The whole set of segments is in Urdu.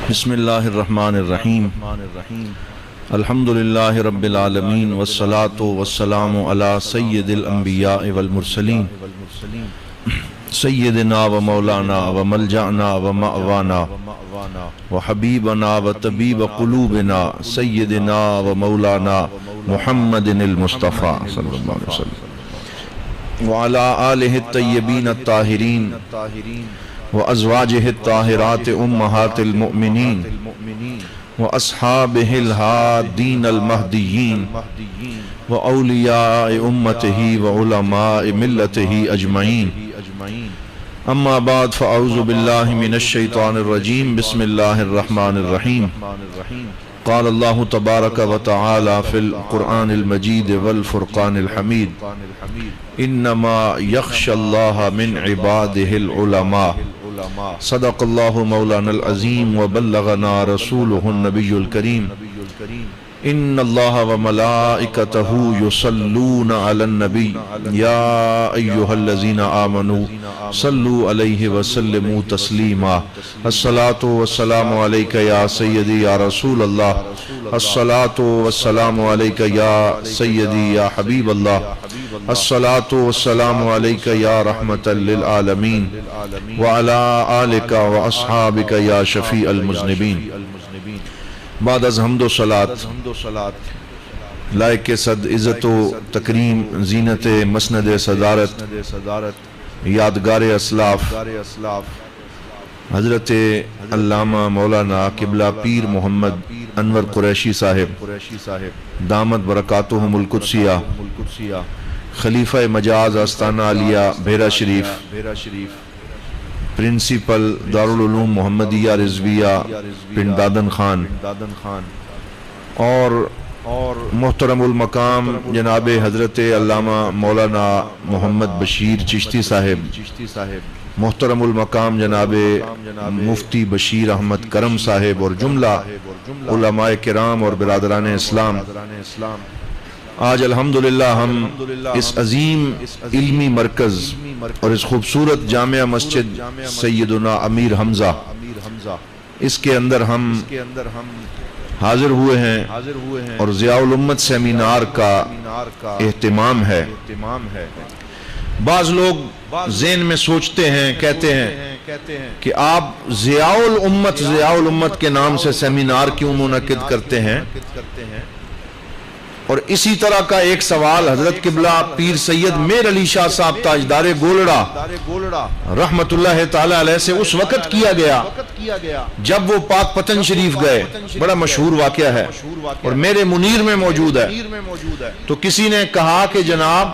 بسم اللہ الرحمن الرحیم الحمدللہ رب العالمین والصلاة والسلام علی سید الانبیاء والمرسلین سیدنا و مولانا و ملجأنا و مأوانا و حبیبنا و طبیب قلوبنا سیدنا و مولانا محمد المصطفیٰ صلی اللہ علیہ وسلم وعلی آلہ الطیبین الطاہرین وأزواجه الطاهرات أمهات المؤمنين وأصحابه الهادين المهديين وأولياء أمته وعلماء ملته أجمعين أما بعد فأعوذ بالله من الشيطان الرجيم بسم الله الرحمن الرحيم قال الله تبارك وتعالى في القرآن المجيد والفرقان الحميد إنما يخشى الله من عباده العلماء صدق الله مولانا العظيم وبلغنا رسوله النبي الكريم إن الله وملائكته يصلون على النبي يا أيها الذين آمنوا صلوا عليه وسلموا تسليما الصلاة والسلام عليك يا سيدي يا رسول الله الصلاة والسلام عليك يا سيدي يا حبيب الله الصلاة والسلام عليك يا رحمة للعالمین وعلى آلك وأصحابك يا شفيع المذنبين بعد از حمد و صلاة لائق صد عزت و تکریم زینت مسند صدارت یادگار اسلاف حضرت علامہ مولانا قبلہ پیر محمد انور قریشی صاحب دامت برکاتہم القدسیہ خلیفہ مجاز آستانہ علیہ بھیرا شریف پرنسپل دارالعلوم محمدیہ رضویہ پنڈ دادن خان اور محترم المقام جناب حضرت علامہ مولانا محمد بشیر چشتی صاحب محترم المقام جناب مفتی بشیر احمد کرم صاحب اور جملہ علماء کرام اور برادران اسلام، آج الحمدللہ ہم اس عظیم علمی مرکز اور اس خوبصورت جامعہ مسجد سیدنا امیر حمزہ اس کے اندر ہم حاضر ہوئے ہیں اور ضیاء الامت سیمینار کا اہتمام ہے۔ بعض لوگ ذہن میں سوچتے ہیں، کہتے ہیں کہ آپ ضیاء الامت کے نام سے سیمینار کیوں منعقد کرتے ہیں؟ اور اسی طرح کا ایک سوال حضرت قبلہ پیر سید میر علی شاہ صاحب تاجدار گولڑا رحمت اللہ تعالی علیہ سے اس وقت کیا گیا جب وہ پاک پتن شریف گئے، بڑا مشہور واقعہ ہے اور میرے منیر میں موجود ہے۔ تو کسی نے کہا کہ جناب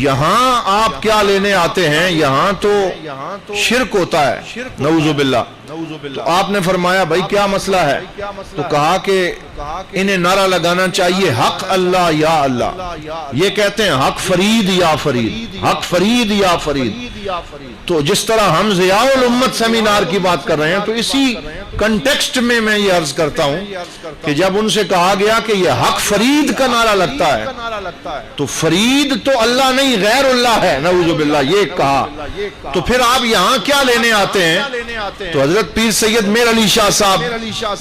یہاں آپ کیا لینے آتے ہیں، یہاں تو شرک ہوتا ہے نعوذ باللہ۔ تو آپ نے فرمایا بھائی کیا مسئلہ ہے؟ تو کہا کہ انہیں نعرہ لگانا چاہیے حق اللہ یا اللہ، یہ کہتے ہیں حق فرید یا فرید، حق فرید یا فرید۔ تو جس طرح ہم ضیاء الامت سیمینار کی بات کر رہے ہیں تو اسی کنٹیکسٹ میں یہ عرض کرتا ہوں کہ جب ان سے کہا گیا کہ یہ حق فرید کا نعرہ لگتا ہے تو فرید تو اللہ نہیں غیر اللہ ہے نعوذ باللہ، یہ کہا تو پھر آپ یہاں کیا لینے آتے ہیں؟ تو حضرت پیر سید میر علی شاہ صاحب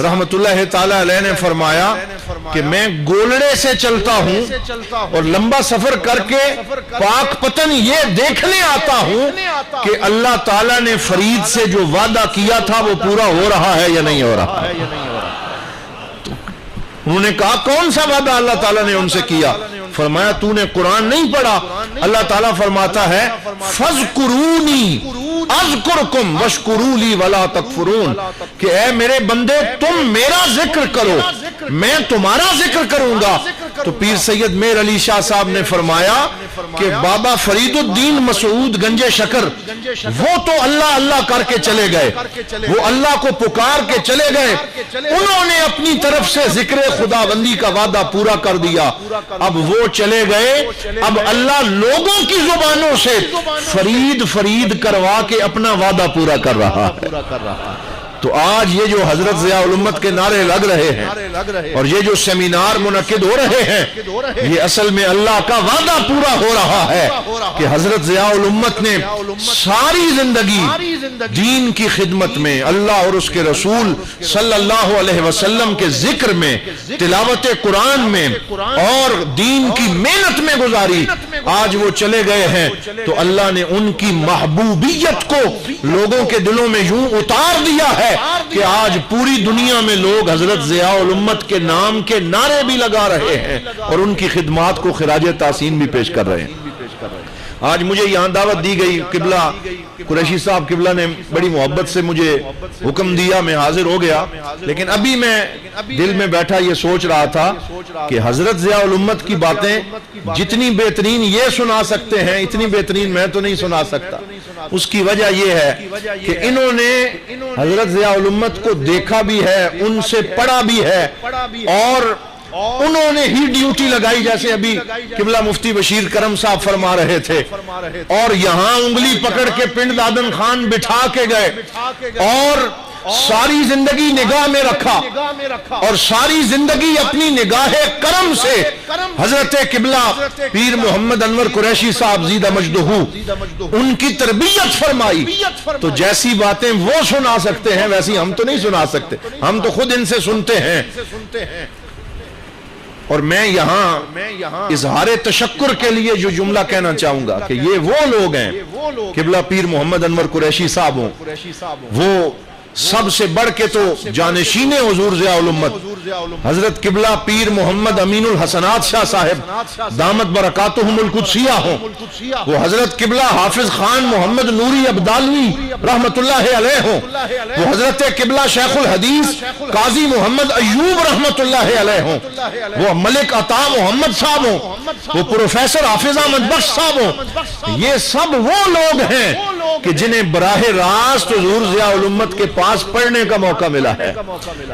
رحمت اللہ تعالی علیہ نے فرمایا کہ میں گولڑے سے چلتا ہوں اور لمبا سفر کر کے پاک پتن یہ دیکھنے آتا ہوں کہ اللہ تعالیٰ نے فرید سے جو وعدہ کیا تھا وہ پورا ہو رہا ہے یا نہیں ہو رہا ہے۔ انہوں نے کہا کون سا وعدہ اللہ تعالیٰ نے ان سے کیا؟ فرمایا تو نے قرآن نہیں پڑھا؟ اللہ تعالیٰ فرماتا ہے فَاذْكُرُونِي اذکرکم واشکروا لی ولا تکفرون، کہ اے میرے بندے تم میرا ذکر کرو میں تمہارا ذکر کروں گا۔ تو پیر سید میر علی شاہ صاحب نے فرمایا کہ بابا فرید الدین مسعود گنج شکر وہ تو اللہ اللہ کر کے چلے گئے، وہ اللہ کو پکار کے چلے گئے، انہوں نے اپنی طرف سے ذکر خداوندی کا وعدہ پورا کر دیا۔ اب وہ چلے گئے، اب اللہ لوگوں کی زبانوں سے فرید فرید کروا کے اپنا وعدہ پورا کر رہا ہے۔ تو آج یہ جو حضرت ضیاء الامت کے نعرے لگ رہے ہیں اور یہ جو سیمینار منعقد ہو رہے ہیں، یہ اصل میں اللہ کا وعدہ پورا ہو رہا ہے کہ حضرت ضیاء الامت نے ساری زندگی دین کی خدمت میں، اللہ اور اس کے رسول صلی اللہ علیہ وسلم کے ذکر میں، تلاوت قرآن میں اور دین کی محنت میں گزاری۔ آج وہ چلے گئے ہیں تو اللہ نے ان کی محبوبیت کو لوگوں کے دلوں میں یوں اتار دیا ہے کہ آج پوری دنیا میں لوگ حضرت ضیاء الامت کے نام کے نعرے بھی لگا رہے ہیں اور ان کی خدمات کو خراج تحسین بھی پیش کر رہے ہیں۔ آج مجھے یہاں دعوت دی گئی، قبلہ قریشی صاحب قبلہ نے بڑی محبت سے مجھے حکم دیا، میں حاضر ہو گیا، لیکن ابھی میں دل میں بیٹھا یہ سوچ رہا تھا کہ حضرت ضیاء الامت کی باتیں جتنی بہترین یہ سنا سکتے ہیں اتنی بہترین میں تو نہیں سنا سکتا۔ اس کی وجہ یہ ہے کہ انہوں نے حضرت ضیاء الامت کو دیکھا بھی ہے، ان سے پڑھا بھی ہے، اور انہوں نے ہی ڈیوٹی لگائی، جیسے ابھی قبلہ مفتی بشیر کرم صاحب فرما رہے تھے، اور یہاں انگلی پکڑ کے پنڈ دادن خان بٹھا کے گئے اور ساری زندگی نگاہ میں رکھا اور ساری زندگی اپنی نگاہ کرم سے حضرت قبلہ پیر محمد انور قریشی صاحب زیدہ مجدہو ان کی تربیت فرمائی۔ تو جیسی باتیں وہ سنا سکتے ہیں ویسی ہم تو نہیں سنا سکتے، ہم تو خود ان سے سنتے ہیں۔ اور میں یہاں اظہار تشکر کے لیے جو جملہ کہنا چاہوں گا کہ یہ وہ لوگ ہیں، قبلہ پیر محمد انور قریشی صاحب ہوں، وہ سب سے بڑھ کے تو جانشین حضور ضیاء الامت حضرت قبلہ پیر محمد امین الحسنات شاہ صاحب دامت برکاتہم القدسیہ ہوں، وہ حضرت قبلہ حافظ خان محمد نوری ابدالوی رحمت اللہ علیہ ہوں، وہ حضرت قبلہ شیخ الحدیث قاضی محمد ایوب رحمت اللہ علیہ ہوں، وہ ملک عطا محمد صاحب ہوں، وہ پروفیسر حافظ احمد بخش صاحب ہوں۔ یہ سب وہ لوگ ہیں کہ جنہیں براہ راست حضور ضیاء الامت کے پاس پڑھنے کا موقع ملا ہے،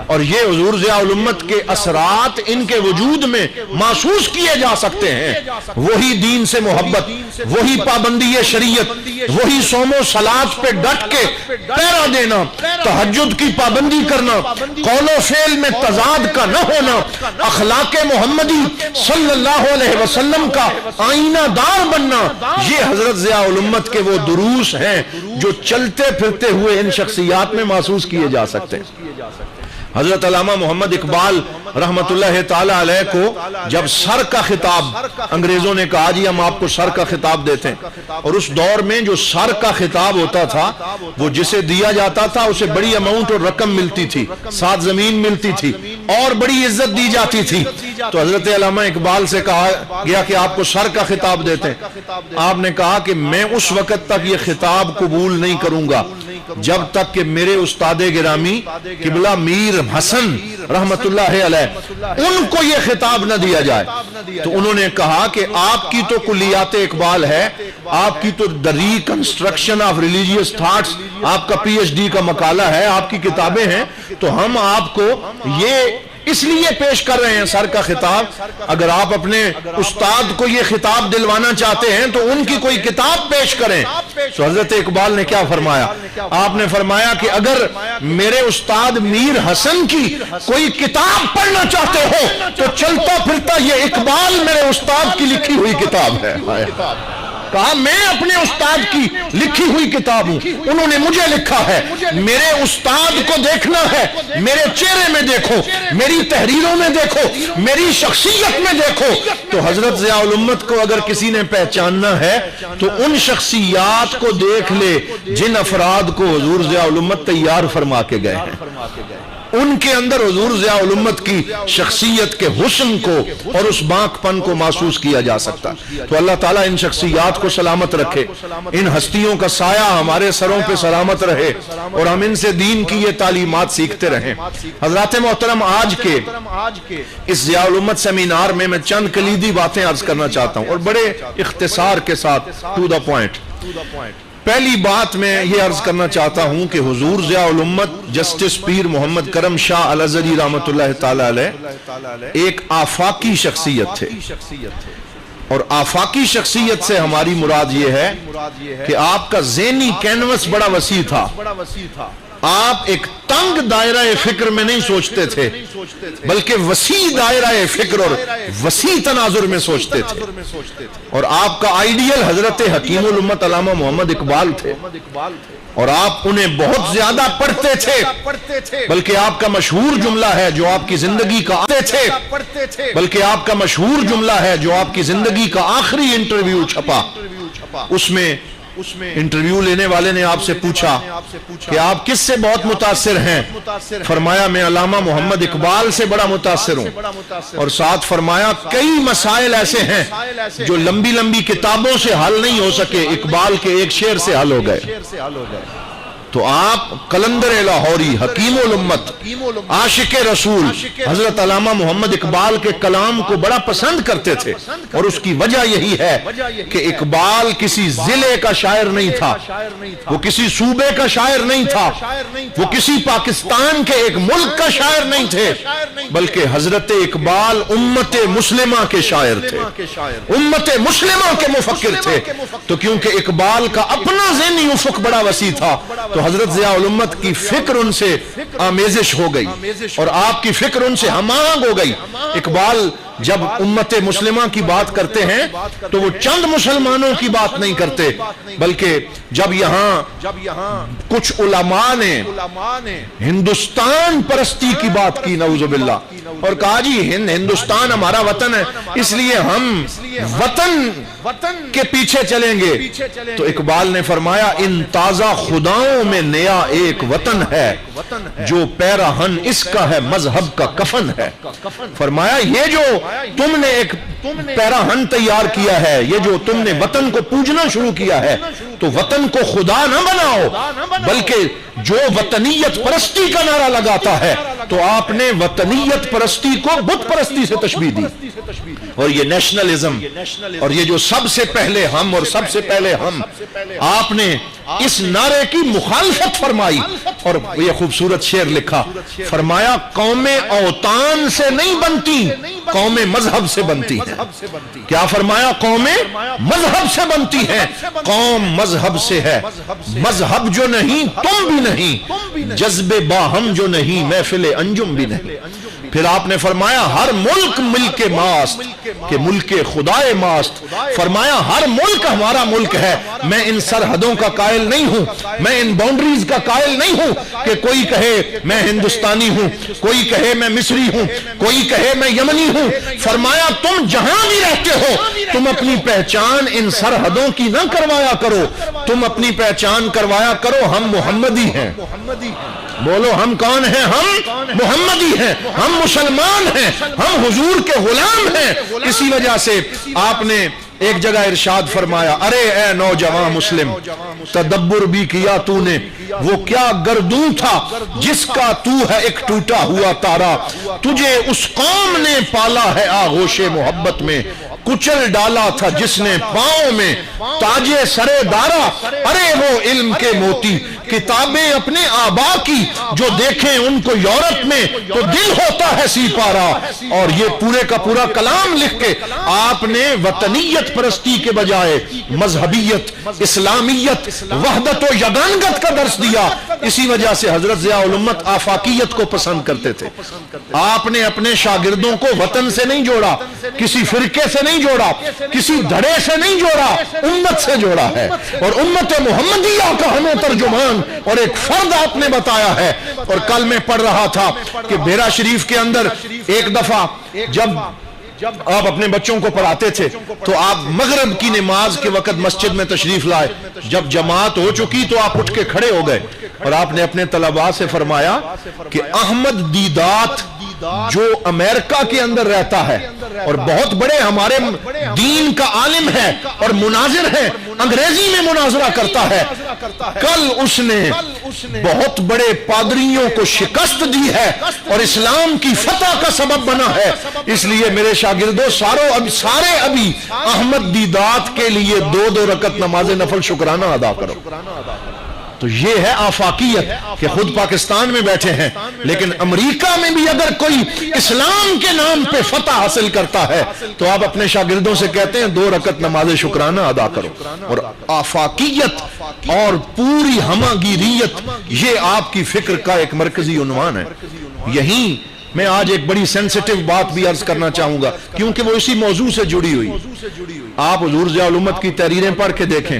اور یہ حضور ضیاء الامت کے اثرات ان کے وجود میں محسوس کیے جا سکتے ہیں۔ وہی دین سے محبت، وہی پابندی شریعت، وہی صوم و صلات پہ ڈٹ کے پہرا دینا، تہجد کی پابندی کرنا، قول و فعل میں تضاد کا نہ ہونا، اخلاق محمدی صلی اللہ علیہ وسلم کا آئینہ دار بننا، یہ حضرت ضیاء الامت کے وہ دروس ہیں جو چلتے پھرتے ہوئے ان شخصیات میں محسوس کیے جا سکتے ہیں۔ حضرت علامہ محمد اقبال رحمت اللہ تعالی علیہ کو جب سر کا خطاب انگریزوں نے کہا جی ہم آپ کو سر کا خطاب دیتے ہیں، اور اس دور میں جو سر کا خطاب ہوتا تھا وہ جسے دیا جاتا تھا اسے بڑی اماؤنٹ اور رقم ملتی تھی، ساتھ زمین ملتی تھی اور بڑی عزت دی جاتی تھی۔ تو حضرت علامہ اقبال سے کہا گیا کہ آپ کو سر کا خطاب دیتے ہیں، آپ نے کہا کہ میں اس وقت تک یہ خطاب قبول نہیں کروں گا جب تک کہ میرے استاد گرامی قبلہ میر حسن رحمت اللہ علیہ ان کو یہ خطاب نہ دیا جائے۔ تو انہوں نے کہا کہ آپ کی تو کلیات اقبال ہے، آپ کی تو دی ریکنسٹرکشن آف ریلیجیس تھاٹس، آپ کا پی ایچ ڈی کا مقالہ ہے، آپ کی کتابیں ہیں، تو ہم آپ کو یہ اس لیے پیش کر رہے ہیں سر کا خطاب۔ اگر آپ اپنے استاد کو یہ خطاب دلوانا چاہتے ہیں تو ان کی کوئی کتاب پیش کریں۔ تو حضرت اقبال نے کیا فرمایا؟ آپ نے فرمایا کہ اگر میرے استاد میر حسن کی کوئی کتاب پڑھنا چاہتے ہو تو چلتا پھرتا یہ اقبال میرے استاد کی لکھی ہوئی کتاب ہے۔ کہا میں اپنے استاد کی لکھی ہوئی کتاب ہوں، انہوں نے مجھے لکھا ہے، میرے استاد کو دیکھنا ہے، میرے چہرے میں دیکھو، میری تحریروں میں دیکھو، میری شخصیت میں دیکھو۔ تو حضرت ضیاء الامت کو اگر کسی نے پہچاننا ہے تو ان شخصیات کو دیکھ لے جن افراد کو حضور ضیاء الامت تیار فرما کے گئے ہیں۔ ان کے اندر حضور ضیاء الامت کی شخصیت کے حسن کو اور اس باک پن کو محسوس کیا جا سکتا۔ تو اللہ تعالیٰ ان شخصیات کو سلامت رکھے، ان ہستیوں کا سایہ ہمارے سروں پہ سلامت رہے اور ہم ان سے دین کی یہ تعلیمات سیکھتے رہیں۔ حضرات محترم، آج کے اس ضیاء الامت سیمینار میں میں چند کلیدی باتیں عرض کرنا چاہتا ہوں اور بڑے اختصار کے ساتھ ٹو دا پوائنٹ۔ پہلی بات میں یہ عرض کرنا چاہتا ہوں کہ حضور ضیاء الامت جسٹس پیر محمد کرم شاہ الازہری رحمت اللہ تعالی علیہ ایک آفاقی شخصیت تھے، اور آفاقی شخصیت سے ہماری مراد یہ ہے کہ آپ کا ذہنی کینوس بڑا وسیع تھا، آپ ایک تنگ دائرہ فکر میں نہیں سوچتے تھے بلکہ وسیع دائرہ فکر اور وسیع تناظر میں سوچتے تھے، اور آپ کا آئیڈیل حضرت حکیم الامت علامہ محمد اقبال تھے، اور آپ انہیں بہت زیادہ پڑھتے تھے، بلکہ آپ کا مشہور جملہ ہے جو آپ کی زندگی کا بلکہ آپ کا مشہور جملہ ہے جو آپ کی زندگی کا آخری انٹرویو چھپا، اس میں انٹرویو لینے والے نے آپ سے پوچھا کہ آپ کس سے بہت متاثر ہیں؟ فرمایا میں علامہ محمد اقبال سے بڑا متاثر ہوں، اور ساتھ فرمایا کئی مسائل ایسے ہیں جو لمبی لمبی کتابوں سے حل نہیں ہو سکے، اقبال کے ایک شعر سے حل ہو گئے۔ تو آپ قلندر لاہوری، حکیم الامت، عاشق رسول حضرت علامہ محمد اقبال کے کلام کو بڑا پسند کرتے تھے، اور اس کی وجہ یہی ہے کہ اقبال کسی ضلع کا شاعر نہیں تھا، وہ کسی صوبے کا شاعر نہیں تھا، وہ کسی پاکستان کے ایک ملک کا شاعر نہیں تھے، بلکہ حضرت اقبال امت مسلمہ کے شاعر تھے، امت مسلمہ کے مفکر تھے۔ تو کیونکہ اقبال کا اپنا ذہنی افق بڑا وسیع تھا، تو حضرت ضیاء الامت کی فکر ان سے آمیزش ہو گئی، اور آپ کی فکر ان سے ہم آہنگ ہو گئی۔ اقبال جب امت مسلمہ کی بات کرتے ہیں تو وہ چند مسلمانوں کی بات نہیں کرتے، بلکہ جب یہاں کچھ علماء نے ہندوستان پرستی کی بات کی، نعوذ باللہ، اور کہا جی ہندوستان ہمارا وطن ہے اس لیے ہم وطن کے پیچھے چلیں گے، تو اقبال نے فرمایا ان تازہ خداؤں میں نیا ایک وطن ہے، جو پیراہن اس کا ہے مذہب کا کفن ہے۔ فرمایا یہ جو تم نے ایک پیراہن تیار کیا ہے، یہ جو تم نے وطن کو پوجنا شروع کیا ہے، تو وطن کو خدا نہ بناؤ، بلکہ جو وطنیت پرستی کا نعرہ لگاتا ہے تو آپ نے وطنیت پرستی کو بت پرستی سے تشبیہ دی، اور یہ نیشنلزم، اور یہ جو سب سے پہلے ہم اور سب سے پہلے ہم، آپ نے اس نعرے کی مخالفت فرمائی، اور یہ خوبصورت شعر لکھا، فرمایا قومیں اوطان سے نہیں بنتی، قومیں مذہب سے بنتی ہیں۔ کیا فرمایا؟ قومیں مذہب سے بنتی ہیں، قوم مذہب سے ہے، مذہب جو نہیں تم بھی نہیں، جذب باہم جو نہیں محفل انجم بھی نہیں۔ پھر آپ نے فرمایا ہر ملک ملک ماست کہ ملک خدائے ماست، فرمایا ہر ملک ہمارا ملک ہے، میں ان سرحدوں کا قائل نہیں ہوں، میں ان باؤنڈریز کا قائل نہیں ہوں کہ کوئی کہے میں ہندوستانی ہوں، کوئی کہے میں مصری ہوں، کوئی کہے میں یمنی ہوں۔ فرمایا تم جہاں بھی رہتے ہو تم اپنی پہچان ان سرحدوں کی نہ کروایا کرو، تم اپنی پہچان کروایا کرو ہم محمدی ہیں۔ بولو ہم کون ہیں؟ ہم محمدی ہیں، ہم مسلمان ہیں، ہم حضور کے غلام ہیں۔ اسی وجہ سے آپ نے ایک جگہ ارشاد فرمایا ارے اے نوجوان مسلم تدبر بھی کیا تو نے، وہ کیا گردوں تھا جس کا تو ہے ایک ٹوٹا ہوا تارا، تجھے اس قوم نے پالا ہے آغوش محبت میں، کچل ڈالا تھا جس نے پاؤں میں تاجے سرے دارا، ارے وہ علم کے موتی کتابیں اپنے آبا کی، جو دیکھیں ان کو یورپ میں تو دل ہوتا ہے سی پارا۔ اور یہ پورے کا پورا کلام لکھ کے آپ نے وطنیت پرستی کے بجائے مذہبیت، اسلامیت، وحدت و یگانگت کا درس دیا۔ اسی وجہ سے حضرت ضیاء الامت آفاقیت کو پسند کرتے تھے۔ آپ نے اپنے شاگردوں کو وطن سے نہیں جوڑا، کسی فرقے سے نہیں جوڑا، کسی دھڑے سے نہیں جوڑا، امت سے جوڑا ہے، اور امت محمدیہ کا ہمیں ترجمان اور ایک فرد آپ نے بتایا ہے۔ اور کل میں پڑھ رہا تھا کہ بیرا شریف کے اندر ایک دفعہ جب آپ اپنے بچوں کو پڑھاتے تھے تو آپ مغرب کی نماز کے وقت مسجد میں تشریف لائے، جب جماعت ہو چکی تو آپ اٹھ کے کھڑے ہو گئے، اور آپ نے اپنے طلباء سے فرمایا کہ احمد دیدات جو امریکہ کے اندر رہتا ہے اور بہت بڑے ہمارے دین کا عالم ہے اور مناظر ہے، انگریزی میں مناظرہ کرتا ہے، کل اس نے بہت بڑے پادریوں کو شکست دی ہے اور اسلام کی فتح کا سبب بنا ہے۔ اس لیے میرے شاگردوں سارے ابھی احمد دیدات کے لیے 2 رکعت نماز نفل شکرانہ ادا کرو۔ تو یہ ہے آفاقیت کہ خود پاکستان میں بیٹھے ہیں، لیکن امریکہ میں بھی اگر کوئی اسلام کے نام پہ فتح حاصل کرتا ہے تو آپ اپنے شاگردوں سے کہتے ہیں 2 رکعت نماز شکرانہ ادا کرو۔ اور آفاقیت اور پوری ہماگیریت، یہ آپ کی فکر کا ایک مرکزی عنوان ہے۔ یہیں میں آج ایک بڑی سینسیٹیو بات بھی عرض کرنا چاہوں گا، کیونکہ وہ اسی موضوع سے جڑی ہوئی۔ آپ حضور ضیاء الامت کی تحریریں پڑھ کے دیکھیں،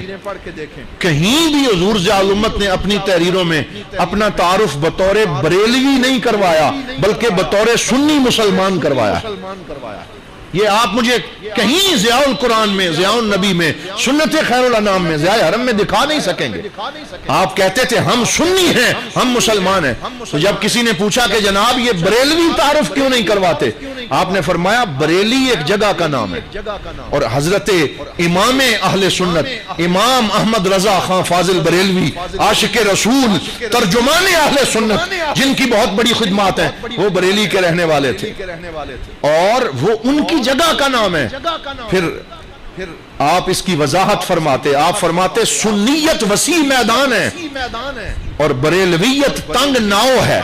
کہیں بھی حضور ضیاء الامت نے اپنی تحریروں میں اپنا تعارف بطور بریلوی نہیں کروایا، بلکہ بطور سنی مسلمان کروایا۔ یہ آپ مجھے کہیں ضیاء القرآن میں، ضیاء النبی میں، سنت خیر الانام میں، ضیاء حرم میں دکھا نہیں سکیں گے۔ آپ کہتے تھے ہم سنی ہیں، ہم مسلمان ہیں، تو جب کسی نے پوچھا کہ جناب یہ بریلوی تعارف کیوں نہیں کرواتے، آپ نے فرمایا بریلی ایک جگہ کا نام ہے، اور حضرت امام اہل سنت امام احمد رضا خان فاضل بریلوی، عاشق رسول، ترجمان اہل سنت، جن کی بہت بڑی خدمات ہیں، وہ بریلی کے رہنے والے تھے، اور وہ ان کی جگہ کا نام ہے۔ پھر آپ اس کی وضاحت فرماتے، آپ فرماتے سنیت وسیع میدان ہے اور بریلویت تنگ ناؤ ہے،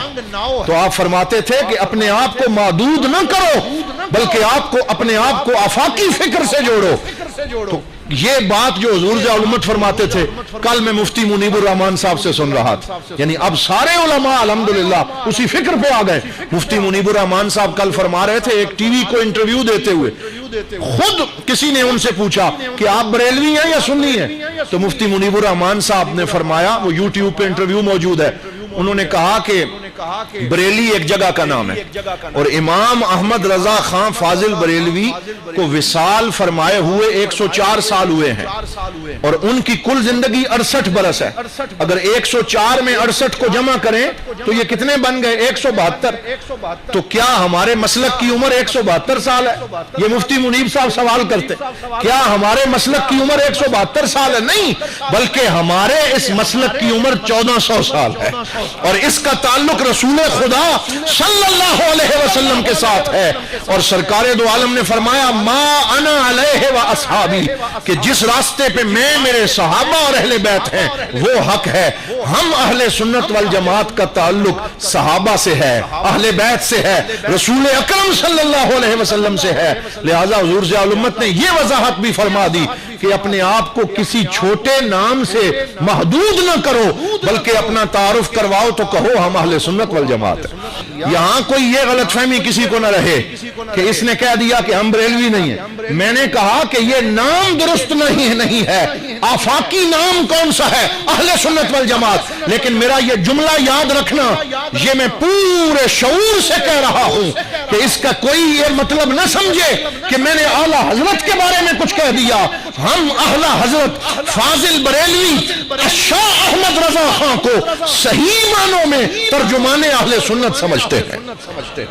تو آپ فرماتے تھے کہ اپنے آپ کو محدود نہ کرو، بلکہ آپ کو اپنے آپ کو آفاقی فکر سے جوڑو۔ تو یہ بات جو حضور ضیاء الامت فرماتے تھے، کل میں مفتی منیب الرحمان صاحب سے سن رہا تھا، یعنی اب سارے علماء الحمدللہ اسی فکر پہ آ گئے۔ مفتی منیب الرحمان صاحب کل فرما رہے تھے، ایک ٹی وی کو انٹرویو دیتے ہوئے، خود کسی نے ان سے پوچھا کہ آپ بریلوی ہیں یا سنی ہیں، تو مفتی منیب الرحمان صاحب نے فرمایا، وہ یوٹیوب پہ انٹرویو موجود ہے، انہوں نے کہا کہ بریلی ایک جگہ کا نام ہے، اور امام احمد رضا خان فاضل بریلوی کو وصال فرمائے ہوئے 104 سال ہوئے ہیں، اور ان کی کل زندگی 68 برس ہے۔ اگر 104 میں 68 کو جمع کریں تو یہ کتنے بن گئے؟ 172۔ تو کیا ہمارے مسلک کی عمر 172 سال ہے؟ یہ مفتی منیب صاحب سوال کرتے، کیا ہمارے مسلک کی عمر 172 سال ہے؟ نہیں، بلکہ ہمارے اس مسلک کی عمر 1400 سال ہے، اور اس کا تعلق رسول خدا صلی اللہ علیہ وسلم کے ساتھ ہے، اور سرکار دو عالم نے فرمایا ما انا علیہ و اصحابی، کہ جس راستے پہ میں، میرے صحابہ اور اہل بیت ہیں وہ حق ہے۔ ہم اہل سنت والجماعت کا تعلق صحابہ سے ہے، اہل بیت سے ہے، رسول اکرم صلی اللہ علیہ وسلم سے ہے، لہذا حضور ضیاء الامت نے یہ وضاحت بھی فرما دی کہ اپنے آپ کو کسی چھوٹے نام سے محدود نہ کرو، بلکہ اپنا تعارف کرواؤ تو کہو ہم اہل سنت والجماعت ہیں۔ یہاں کوئی یہ غلط فہمی کسی کو نہ رہے کہ اس نے کہہ دیا کہ ہم بریلوی نہیں ہیں۔ میں نے کہا کہ یہ نام درست نہیں ہے، آفاقی نام کون سا ہے؟ اہل سنت والجماعت۔ لیکن میرا یہ جملہ یاد رکھنا، یہ میں پورے شعور سے کہہ رہا ہوں کہ اس کا کوئی یہ مطلب نہ سمجھے کہ میں نے اعلیٰ حضرت کے بارے میں کچھ کہہ دیا۔ ہم اعلیٰ حضرت فاضل بریلوی شاہ احمد رضا خان کو صحیح معنوں میں ترجمان اہل سنت سمجھتے ہیں۔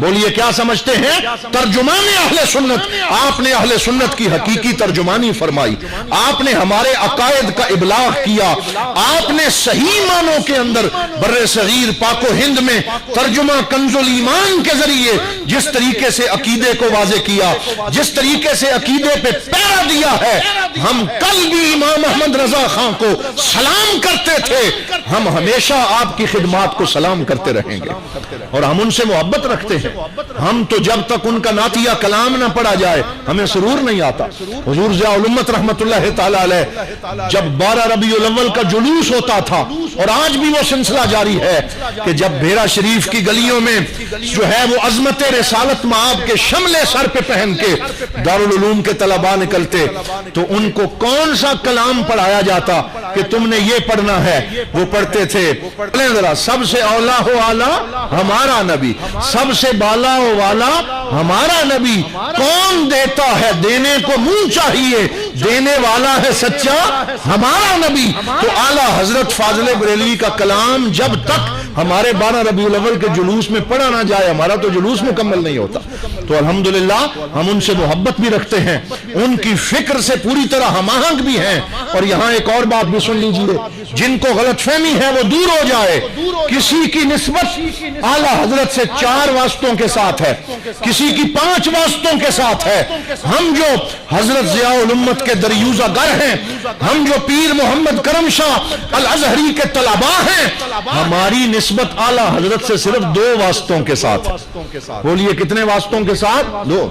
بولیے کیا سمجھتے ہیں؟ ترجمان اہل سنت۔ آپ نے اہل سنت کی حقیقی ترجمانی فرمائی، آپ نے ہمارے عقائد کا ابلاغ کیا، آپ نے صحیح معنوں کے اندر بر صغیر پاک و ہند میں ترجمہ کنز الایمان کے ذریعے جس طریقے سے عقیدے کو واضح کیا، جس طریقے سے عقیدے پہ پیرا دیا ہے۔ ہم کل بھی امام احمد رضا خان کو سلام کرتے تھے، ہم ہمیشہ آپ کی خدمات کو سلام کرتے رہیں گے، اور ہم ان سے محبت رکھتے ہیں۔ ہم تو جب تک ان کا نعتیہ کلام نہ پڑھا جائے ہمیں سرور نہیں آتا۔ حضور ضیاء الامت رحمت اللہ تعالی علیہ جب 12 ربیع الاول کا جلوس ہوتا تھا، اور آج بھی وہ سلسلہ جاری ہے کہ جب بھیرا شریف کی گلیوں میں جو ہے وہ عظمت رسالت مآب کے شملے سر پہ پہن کے دارالعلوم کے طلباء نکلتے، تو ان کو کون سا کلام پڑھایا جاتا کہ تم نے یہ پڑھنا ہے؟ وہ پڑھتے تھے ذرا، سب سے اولا ہو آلہ ہمارا نبی، سب سے بالا ہو والا ہمارا نبی، کون دیتا ہے دینے کو منہ چاہیے، دینے والا ہے سچا ہمارا نبی۔ تو اعلیٰ حضرت فاضل بریلوی کا کلام جب تک ہمارے 12 ربیع الاول کے جلوس میں پڑھا نہ جائے ہمارا تو جلوس مکمل نہیں ہوتا۔ تو الحمدللہ ہم ان سے محبت بھی رکھتے ہیں، ان کی فکر سے پوری طرح ہم آہنگ بھی ہیں۔ اور یہاں ایک اور بات بھی سن لیجئے، جن کو غلط فہمی ہے وہ دور ہو جائے۔ کسی کی نسبت اعلیٰ حضرت سے 4 واسطوں کے ساتھ ہے، کسی کی 5 واسطوں کے ساتھ ہے۔ ہم جو حضرت ضیاء الامت کے دریوزہ گر ہیں، ہم جو پیر محمد کرم شاہ الازہری کے طلباء ہیں، ہماری نسبت اعلیٰ حضرت سے صرف 2 واسطوں کے ساتھ ہے۔ بولیے کتنے واسطوں کے ساتھ؟ 2۔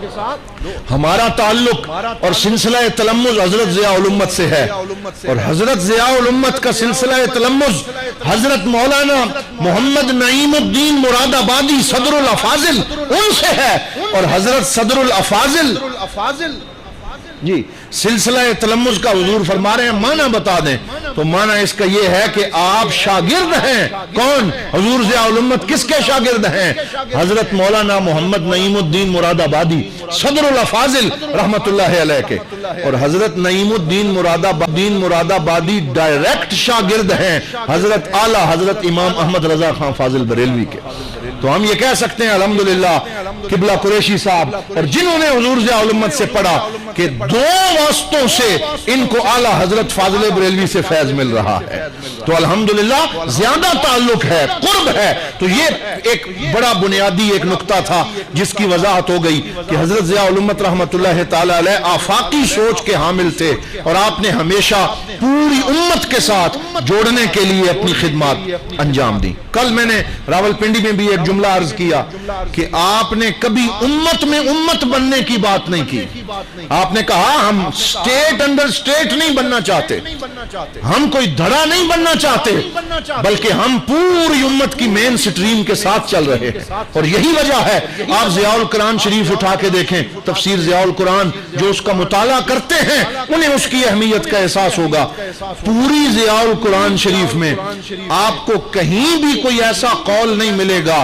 ہمارا تعلق اور سلسلہ تلمذ حضرت ضیاء الامت سے ہے، اور حضرت ضیاء ضیاء الامت کا سلسلہ تلمذ حضرت مولانا محمد نعیم الدین مراد آبادی صدر الافاضل ان سے ہے، اور حضرت صدر الافاضل جی سلسلہ تلمذ کا حضور فرما رہے ہیں معنی بتا دیں، تو معنی اس کا یہ ہے کہ آپ شاگرد ہیں۔ کون؟ حضور ضیاء الامت کس کے شاگرد ہیں؟ حضرت مولانا محمد نعیم الدین مراد آبادی صدر الافاضل رحمت اللہ علیہ کے، اور حضرت نعیم الدین مراد آبادی ڈائریکٹ شاگرد ہیں حضرت اعلیٰ حضرت امام احمد رضا خان فاضل بریلوی کے۔ تو ہم یہ کہہ سکتے ہیں الحمدللہ قبلہ قریشی صاحب اور جنہوں نے حضور ضیاء الامت سے پڑھا کہ دو واسطوں سے ان کو اعلیٰ حضرت فاضل بریلوی سے فیض مل رہا ہے، تو الحمدللہ زیادہ تعلق ہے، قرب ہے۔ تو یہ ایک بڑا بنیادی ایک نقطہ تھا جس کی وضاحت ہو گئی کہ حضرت ضیاء الامت رحمت اللہ تعالی علیہ آفاقی سوچ کے حامل تھے، اور آپ نے ہمیشہ پوری امت کے ساتھ جوڑنے کے لیے اپنی خدمات انجام دی۔ کل میں نے راولپنڈی میں بھی ایک جملہ عرض کیا کہ آپ نے کبھی امت میں امت بننے کی بات نہیں کی۔ آپ نے کہا ہم سٹیٹ انڈر سٹیٹ نہیں بننا چاہتے، ہم کوئی دھڑا نہیں بننا چاہتے، بلکہ ہم پوری امت کی مین سٹریم کے ساتھ چل رہے ہیں۔ اور یہی وجہ ہے آپ ضیاء القرآن شریف اٹھا کے دیکھیں، تفسیر ضیاء القرآن جو اس کا مطالعہ کرتے ہیں انہیں اس کی اہمیت کا احساس ہوگا۔ پوری ضیاء القرآن شریف میں آپ کو کہیں بھی کوئی ایسا قول نہیں ملے گا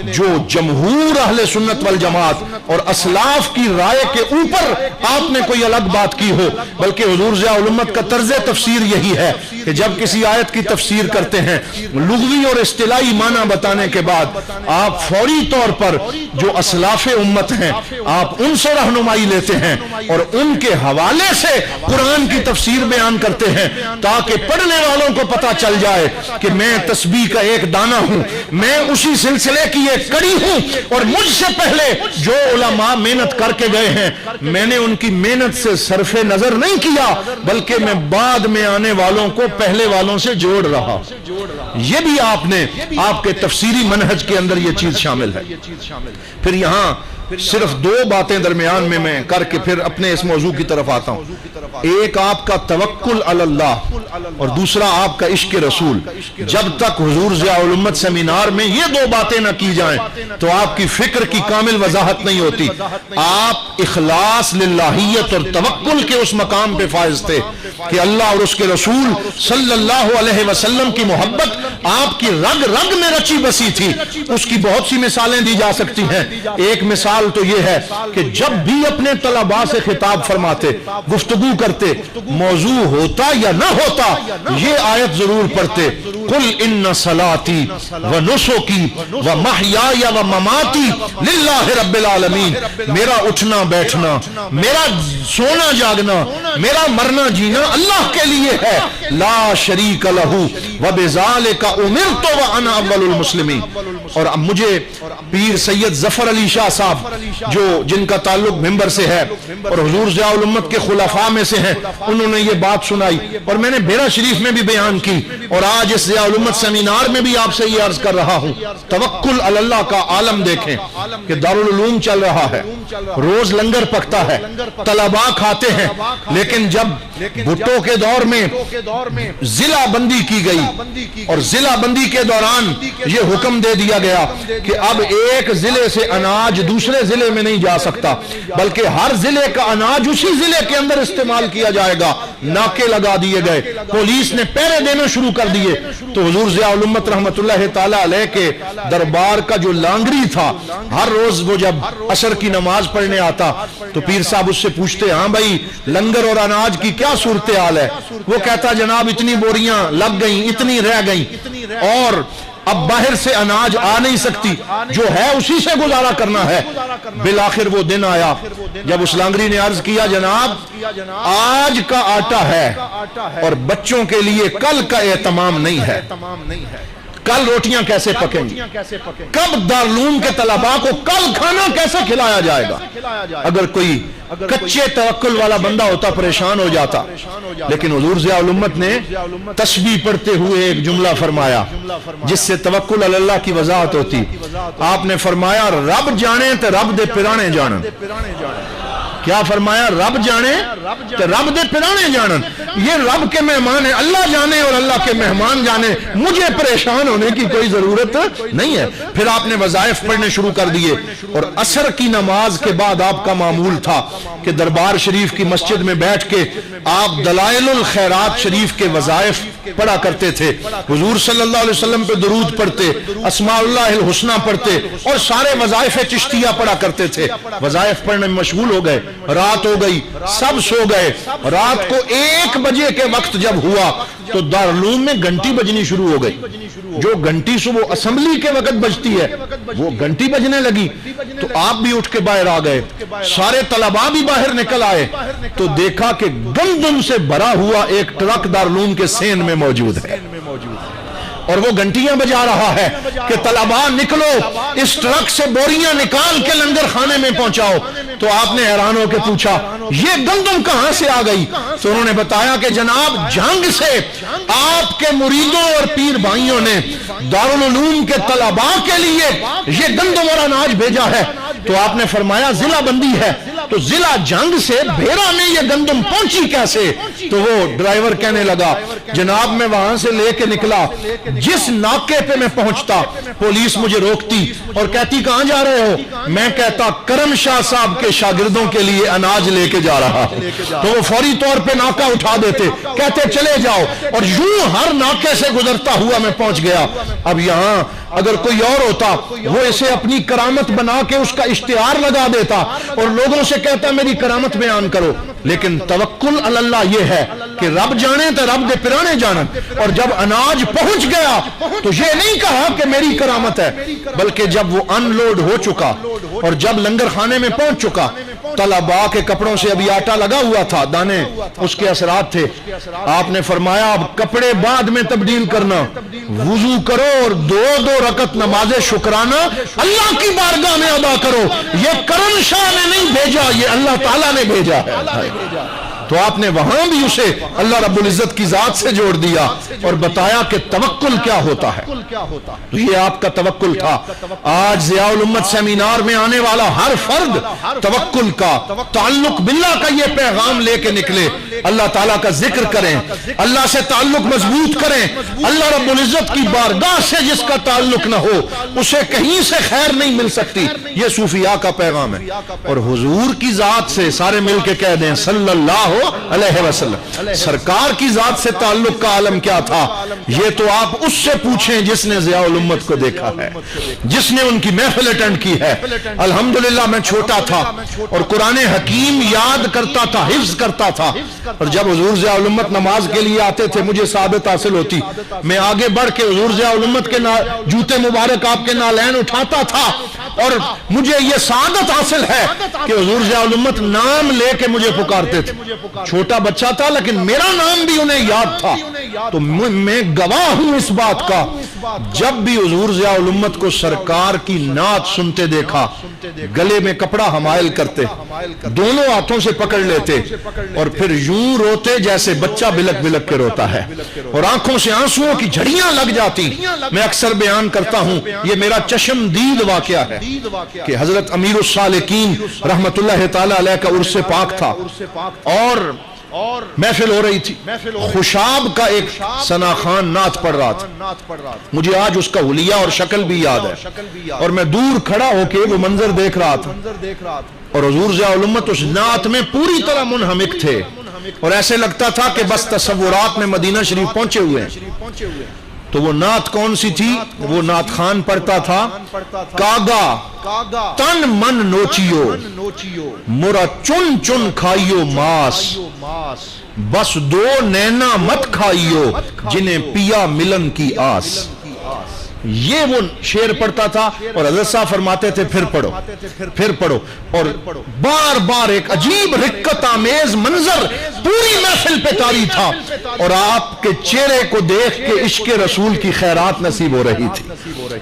جو جمہور اہل سنت والجماعت اور اسلاف کی رائے کے اوپر آپ نے کوئی الگ بات کی ہو، بلکہ حضور ضیاء الامت کا طرز تفسیر یہی ہے کہ جب کسی آیت کی تفسیر کرتے ہیں لغوی اور اصطلاحی معنی بتانے کے بعد آپ فوری طور پر جو اسلاف امت ہیں آپ ان سے رہنمائی لیتے ہیں اور ان کے حوالے سے قرآن کی تفسیر بیان کرتے ہیں، تاکہ پڑھنے والوں کو پتہ چل جائے کہ میں تسبیح کا ایک دانہ ہوں، میں اسی سلسلے کی ایک کڑی ہوں، اور مجھ سے پہلے جو علماء محنت کر کے گئے ہیں میں نے ان کی محنت سے صرف نظر نہیں کیا، بلکہ میں بعد میں آنے والوں کو پہلے والوں سے جوڑ رہا۔ یہ بھی آپ نے آپ کے تفسیری منہج کے اندر یہ چیز شامل ہے۔ پھر یہاں صرف دو باتیں درمیان میں کر کے پھر اپنے اس موضوع کی طرف آتا ہوں۔ ایک آپ کا توکل علی اللہ اور دوسرا آپ کا عشق رسول۔ جب تک حضور ضیاء الامت سیمینار میں یہ دو باتیں نہ کی جائیں تو آپ کی فکر کی کامل وضاحت نہیں ہوتی۔ آپ اخلاص للہیت اور توکل کے اس مقام پہ فائز تھے کہ اللہ اور اس کے رسول صلی اللہ علیہ وسلم کی محبت آپ کی رگ رگ میں رچی بسی تھی۔ اس کی بہت سی مثالیں دی جا سکتی ہیں۔ ایک مثال تو یہ ہے کہ جب بھی اپنے طلباء سے خطاب فرماتے، گفتگو کرتے، موضوع ہوتا یا نہ ہوتا یہ آیت ضرور پڑھتے، قل ان صلاتی و نسکی و محیای و مماتی للہ رب العالمین۔ میرا اٹھنا بیٹھنا، میرا سونا جاگنا، میرا مرنا جینا اللہ کے لیے ہے، لا شریک لہ وبذالک امرت وانا اول المسلمین۔ اور اب مجھے پیر سید ظفر علی شاہ صاحب جو جن کا تعلق ممبر سے ہے اور حضور ضیاء الامت کے خلفاء میں سے ہیں، انہوں نے یہ بات سنائی اور میں نے بیرا شریف میں بھی بیان کی، اور آج اس ضیاء الامت سیمینار میں بھی آپ سے یہ عرض کر رہا ہوں۔ توکل علی اللہ کا عالم دیکھیں کہ دارالعلوم چل رہا ہے، روز لنگر پکتا ہے، طلباء کھاتے ہیں، لیکن جب بھٹو کے دور میں ضلع بندی کی گئی اور ضلع بندی کے دوران یہ حکم دے دیا گیا کہ اب ایک ضلع سے اناج دوسرے ضلع میں نہیں جا سکتا، بلکہ ہر ضلع کا اناج اسی ضلع کے اندر استعمال کیا جائے گا، ناکے لگا دیے گئے، پولیس نے پہرے دینا شروع کر دیے۔ تو حضور ضیاء الامت رحمت اللہ تعالی علیہ کے دربار کا جو لانگری تھا، ہر روز وہ جب عصر کی نماز پڑھنے آتا تو پیر صاحب اس سے پوچھتے، ہاں بھائی لنگر اور اناج کی کیا صورتحال ہے؟ وہ کہتا جناب اتنی بوریاں لگ گئیں، اتنی رہ گئیں، اور اب باہر سے اناج آ نہیں سکتی، جو ہے اسی سے گزارا کرنا ہے۔ بالآخر وہ دن آیا جب اس لانگری نے عرض کیا، جناب آج کا آٹا ہے اور بچوں کے لیے کل کا اہتمام نہیں ہے، کل روٹیاں کیسے پکیں گی؟ کب دارالعلوم کے طلباء کو کل کھانا کیسے کھلایا جائے گا؟ اگر کوئی کچے توکل والا بندہ ہوتا پریشان ہو جاتا، لیکن حضور ضیاء الامت نے تسبیح پڑھتے ہوئے ایک جملہ فرمایا جس سے توکل علی اللہ کی وضاحت ہوتی۔ آپ نے فرمایا رب جانے تے رب دے پرانے جانن۔ کیا فرمایا؟ رب جانے تے رب دے پرانے جانن. یہ رب کے مہمان ہیں، اللہ جانے اور اللہ کے مہمان جانے، مجھے پریشان ہونے کی کوئی ضرورت نہیں ہے. پھر آپ نے وظائف پڑھنے شروع کر دیے، اور عصر کی نماز کے بعد آپ کا معمول تھا کہ دربار شریف کی مسجد میں بیٹھ کے آپ دلائل الخیرات شریف کے وظائف پڑھا کرتے تھے. حضور صلی اللہ علیہ وسلم پہ درود پڑھتے، اسماء اللہ الحسنہ پڑھتے، اور سارے وظائف چشتیہ پڑھا کرتے تھے. وظائف پڑھنے میں مشغول ہو گئے، رات ہو گئی، سب سو گئے. رات کو 1 بجے کے وقت جب ہوا تو دارالعلوم میں گھنٹی بجنی شروع ہو گئی. جو گھنٹی صبح اسمبلی کے وقت بجتی ہے وہ گھنٹی بجنے لگی، تو آپ بھی اٹھ کے باہر آ گئے، سارے طلباء بھی باہر نکل آئے، تو دیکھا کہ گندم سے بھرا ہوا ایک ٹرک دارالعلوم کے سین میں موجود ہے، اور وہ گھنٹیاں بجا رہا ہے کہ طلباء نکلو، اس ٹرک سے بوریاں نکال کے لنگر خانے میں پہنچاؤ. تو آپ نے حیران ہو کے پوچھا یہ گندم کہاں سے آ گئی؟ تو انہوں نے بتایا کہ جناب جنگ سے آپ کے مریدوں اور پیر بھائیوں نے دارالعلوم کے طلباء کے لیے یہ گندم اور اناج بھیجا ہے. تو آپ نے فرمایا ضلع بندی ہے، تو ضلع جنگ سے بھیرا میں یہ گندم پہنچی کیسے؟ تو وہ ڈرائیور کہنے لگا جناب میں وہاں سے لے کے نکلا، جس ناکے پہ میں پہنچتا پولیس مجھے روکتی اور کہتی کہاں جا رہے ہو؟ میں کہتا کرم شاہ صاحب کے شاگردوں کے لیے اناج لے کے جا رہا ہوں. تو وہ فوری طور پہ ناکہ اٹھا دیتے، کہتے چلے جاؤ، اور یوں ہر ناکے سے گزرتا ہوا میں پہنچ گیا. اب یہاں اگر کوئی اور ہوتا وہ اسے اپنی کرامت بنا کے اس کا اشتہار لگا دیتا اور لوگوں سے کہتا میری کرامت بیان کرو. لیکن توکل علی اللہ یہ ہے کہ رب جانے تو رب دے پرانے جانن. اور جب اناج پہنچ گیا تو یہ نہیں کہا کہ میری کرامت ہے، بلکہ جب وہ ان لوڈ ہو چکا اور جب لنگر خانے میں پہنچ چکا، طلباء کے کپڑوں سے ابھی آٹا لگا ہوا تھا، دانے اس کے اثرات تھے. آپ نے فرمایا اب کپڑے بعد میں تبدیل کرنا، وضو کرو اور 2 رکعت نماز شکرانہ اللہ کی بارگاہ میں ادا کرو. یہ کرم شاہ نے نہیں بھیجا، یہ اللہ تعالیٰ نے بھیجا ہے. تو آپ نے وہاں بھی اسے اللہ رب العزت کی ذات سے جوڑ دیا اور بتایا کہ توکل کیا ہوتا ہے. تو یہ آپ کا توکل تھا. آج ضیاء الامت سیمینار میں آنے والا ہر فرد توکل کا، تعلق باللہ کا یہ پیغام لے کے نکلے. اللہ تعالیٰ کا ذکر کریں، اللہ سے تعلق مضبوط کریں. اللہ رب العزت کی بارگاہ سے جس کا تعلق نہ ہو اسے کہیں سے خیر نہیں مل سکتی. یہ صوفیاء کا پیغام ہے. اور حضور کی ذات سے سارے مل کے کہہ دیں صلی اللہ علیہ وسلم، سرکار کی ذات سے تعلق کا عالم کیا تھا؟ یہ تو آپ اس سے پوچھیں جس نے ضیاء الامت کو دیکھا ہے، جس نے ان کی محفل اٹینڈ کی ہے. الحمدللہ میں چھوٹا تھا اور قرآن حکیم یاد کرتا تھا، حفظ کرتا تھا، اور جب حضور ضیاء الامت نماز کے لیے آتے تھے مجھے سعادت حاصل ہوتی. میں آگے بڑھ کے حضور ضیاء الامت کے جوتے مبارک آپ کے نالین اٹھاتا تھا، اور مجھے یہ سعادت حاصل ہے کہ حضور ضیاء الامت نام لے کے مجھے پکارتے تھے. چھوٹا بچہ تھا لیکن میرا نام بھی انہیں یاد تھا. تو میں گواہ ہوں اس بات کا، جب بھی حضور ضیاء الامت کو سرکار کی نعت سنتے دیکھا گلے میں کپڑا حمائل کرتے، دونوں ہاتھوں سے پکڑ لیتے اور پھر یوں روتے جیسے بچہ بلک بلک کے روتا ہے، اور آنکھوں سے آنسوؤں کی جھڑیاں لگ جاتی. میں اکثر بیان کرتا ہوں، یہ میرا چشم دید واقعہ ہے کہ حضرت امیر السالکین رحمت اللہ تعالی علیہ کا عرس پاک تھا اور محفل ہو رہی تھی. خوشاب کا ایک ثنا خان نعت پڑھ رہا تھا، مجھے آج اس کا حلیہ اور شکل بھی یاد ہے، اور میں دور کھڑا ہو کے وہ منظر دیکھ رہا تھا، اور حضور ضیاء الامت اس نعت میں پوری طرح منہمک تھے، اور ایسے لگتا تھا کہ بس تصورات میں مدینہ شریف پہنچے ہوئے ہیں. تو وہ نعت کون سی تھی؟ وہ نعت خان پڑھتا تھا کاگا تن من نوچیو مرا چن چن کھائیو ماس، بس 2 نینا مت کھائیو جنہیں پیا ملن کی آس. یہ وہ شعر پڑھتا تھا اور حضرت صاحب فرماتے تھے پھر پڑھو پھر پڑھو، اور بار بار ایک عجیب رقت آمیز منظر پوری محفل پہ طاری تھا، اور آپ کے چہرے کو دیکھ کے عشق رسول کی خیرات نصیب ہو رہی تھی.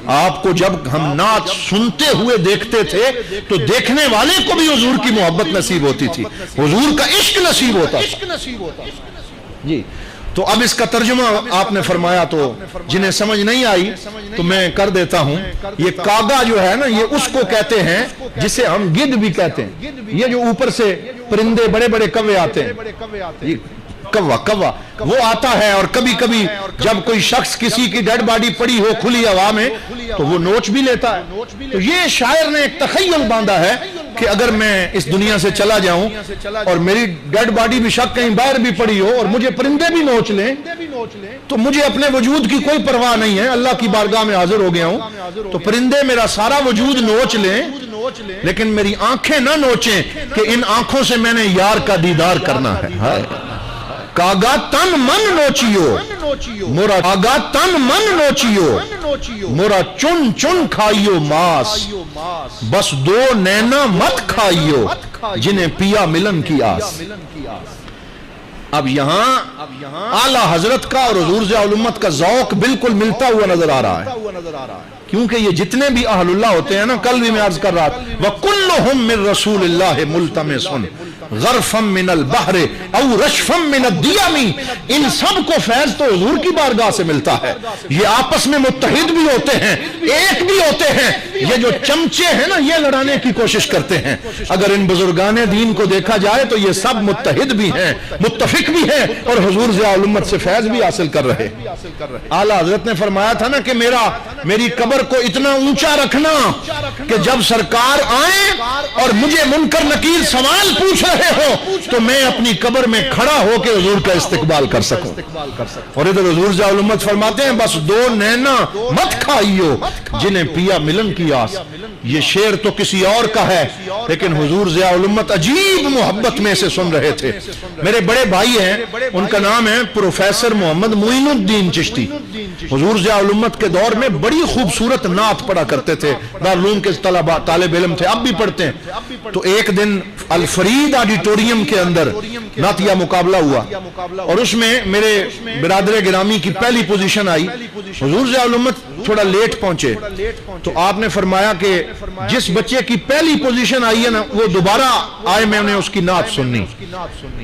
آپ کو جب ہم نعت سنتے ہوئے دیکھتے تھے تو دیکھنے والے کو بھی حضور کی محبت نصیب ہوتی تھی، حضور کا عشق نصیب ہوتا تھا. جی تو اب اس کا ترجمہ آپ نے فرمایا تو جنہیں سمجھ نہیں آئی تو میں کر دیتا ہوں. یہ کاغا جو ہے نا یہ اس کو کہتے ہیں جسے ہم گدھ بھی کہتے ہیں. یہ جو اوپر سے پرندے بڑے بڑے کوے آتے ہیں کوا وہ آتا ہے اور کبھی کبھی جب کوئی شخص کسی کی ڈیڈ باڈی پڑی ہو کھلی ہوا میں تو وہ نوچ بھی لیتا ہے. تو یہ شاعر نے ایک تخیل باندھا ہے کہ اگر میں اس دنیا سے چلا جاؤں اور میری ڈیڈ باڈی بھی شک کہیں باہر بھی پڑی ہو اور مجھے پرندے بھی نوچ لیں تو مجھے اپنے وجود کی کوئی پرواہ نہیں ہے. اللہ کی بارگاہ میں حاضر ہو گیا ہوں تو پرندے میرا سارا وجود نوچ لیں لیکن میری آنکھیں نہ نوچیں کہ ان آنکھوں سے میں نے یار کا دیدار کرنا ہے. کاغا تن من نوچیو مورا کاغا تن من نوچیو مورا چن چن کھائیو ماس بس دو نینا مت کھائیو جنہیں پیا ملن کی آس. اب یہاں اعلیٰ حضرت کا اور حضور ضیاء الامت کا ذوق بالکل ملتا ہوا نظر آ رہا ہے کیونکہ یہ جتنے بھی اہل اللہ ہوتے ہیں نا کل بھی میں عرض کر رہا تھا وَكُلُّهُم مِّن رَّسُولِ اللَّهِ مُلْتَمِسٌ غرفم من البحر او رشفم من الدیام. ان سب کو فیض تو حضور کی بارگاہ سے ملتا ہے. یہ آپس میں متحد بھی ہوتے ہیں ایک بھی ہوتے ہیں. یہ جو چمچے ہیں نا یہ لڑانے کی کوشش کرتے ہیں. اگر ان بزرگان دین کو دیکھا جائے تو یہ سب متحد بھی ہیں متفق بھی ہیں اور حضور ضیاء الامت سے فیض بھی حاصل کر رہے. اعلیٰ حضرت نے فرمایا تھا نا کہ میری قبر کو اتنا اونچا رکھنا کہ جب سرکار آئیں اور مجھے منکر نکیر سوال پوچھ رہے ہو تو میں اپنی قبر میں کھڑا ہو کے حضور کا استقبال کر سکوں. اور ادھر حضور ضیاء الامت فرماتے ہیں بس دو نینا مت کھائیو جنہیں پیا ملن کی آس. یہ شعر تو کسی اور کا ہے لیکن حضور ضیاء الامت عجیب محبت میں سے سن رہے تھے. میرے بڑے بھائی ہیں ان کا نام ہے پروفیسر محمد معین الدین چشتی. حضور ضیاء الامت کے دور میں بڑی خوبصورت نعت پڑھا کرتے تھے. دارالعلوم کے طالب علم تھے اب بھی پڑھتے ہیں. تو ایک دن الفرید آڈیٹوریم کے اندر نعتیہ مقابلہ ہوا اور اس میں میرے برادر گرامی کی پہلی پوزیشن آئی. حضور ضیاء الامت تھوڑا لیٹ پہنچے تو آپ نے فرمایا کہ جس بچے کی پہلی پوزیشن آئی ہے نا وہ دوبارہ آئے میں نے اس کی نعت سننی.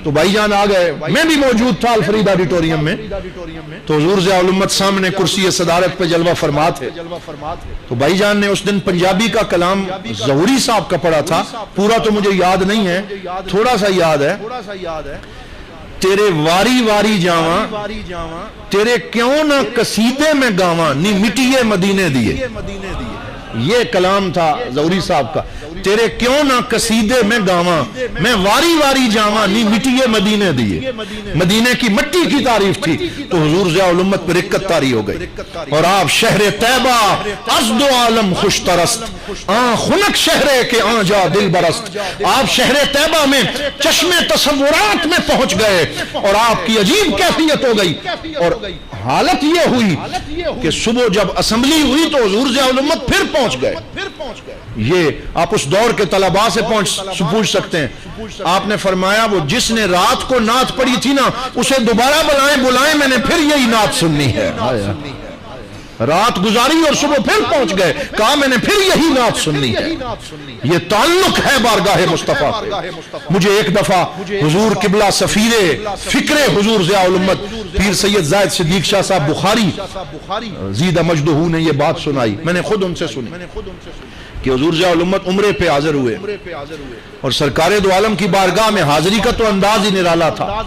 تو بھائی جان آ گئے میں بھی موجود تھا الفرید آڈیٹوریم میں. تو حضور ضیاء الامت سامنے کرسی صدارت پہ جلوہ فرما تھے. تو بھائی جان نے اس دن پنجابی کا کلام ظہوری صاحب کا پڑھا تھا. پورا تو مجھے یاد نہیں ہے تھوڑا سا یاد ہے. تیرے واری واری جاواں تیرے کیوں نہ قصیدے میں گاواں نی مٹیے مدینے دیے. یہ کلام تھا ظہوری صاحب کا. تیرے کیوں نہ قصیدے میں گاواں میں واری واری جاواں نی مٹیے مدینے دیے. مدینے کی مٹی کی تعریف تھی تو حضور ضیاء الامت پر رکت طاری ہو گئی اور آپ شہر طیبہ از دو عالم خوش ترست آن خنک شہرے کے آن جا دل برست. آپ شہر طیبہ میں چشم تصورات میں پہنچ گئے اور آپ کی عجیب کیفیت ہو گئی. اور حالت یہ ہوئی کہ صبح جب اسمبلی ہوئی تو حضور ضیاء الامت پھر پہنچ گئے. یہ آپ اس دور کے طلباء سے پوچھ سکتے ہیں. آپ نے فرمایا وہ جس نے رات کو نعت پڑھی تھی نا اسے دوبارہ بلائیں میں نے پھر یہی نعت سننی ہے. رات گزاری اور صبح پھر پہنچ گئے کہا میں نے پھر یہی نعت سننی ہے. یہ تعلق ہے بارگاہ مصطفیٰ پہ. مجھے ایک دفعہ حضور قبلہ سفیر فکر حضور ضیاء الامت پیر سید زاہد صدیق شاہ صاحب بخاری زیدہ مجدہ نے یہ بات سنائی. میں نے خود ان سے سنی کہ حضور ضیاء الامت عمرے پہ حاضر ہوئے اور سرکار دو عالم کی بارگاہ میں حاضری کا تو انداز ہی نرالا تھا.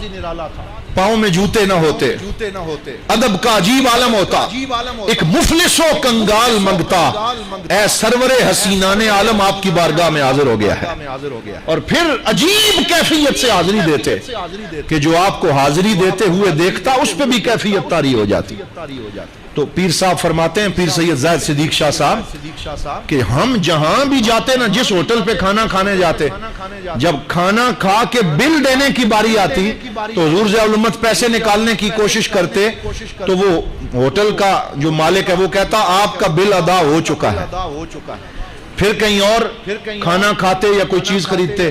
پاؤں میں جوتے نہ ہوتے ادب کا عجیب عالم ہوتا. ایک مفلس و کنگال منگتا اے سرور حسینان عالم آپ کی بارگاہ میں حاضر ہو گیا ہے. اور پھر عجیب کیفیت سے حاضری دیتے کہ جو آپ کو حاضری دیتے ہوئے دیکھتا اس پہ بھی کیفیت طاری ہو جاتی. تو پیر صاحب فرماتے ہیں پیر سید زاہد صدیق شاہ صاحب کہ ہم جہاں بھی جاتے نا جس ہوٹل پہ کھانا کھانے جاتے جب کھانا کھا کے بل دینے کی باری آتی تو حضور ضیاء الامت پیسے نکالنے کی کوشش کرتے تو وہ ہوٹل کا جو مالک ہے وہ کہتا آپ کا بل ادا ہو چکا ہے. پھر کہیں اور کھانا کھاتے یا کوئی چیز خریدتے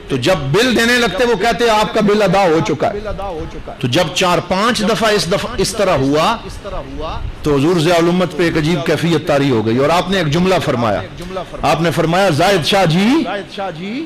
تو جب بل دینے لگتے وہ کہتے آپ کا بل ادا ہو چکا ہے. تو جب 4-5 دفعہ اس طرح ہوا تو حضور ضیاء الامت پہ ایک عجیب کیفیت طاری ہو گئی اور آپ نے ایک جملہ فرمایا. آپ نے فرمایا زاہد شاہ جی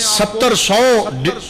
70-100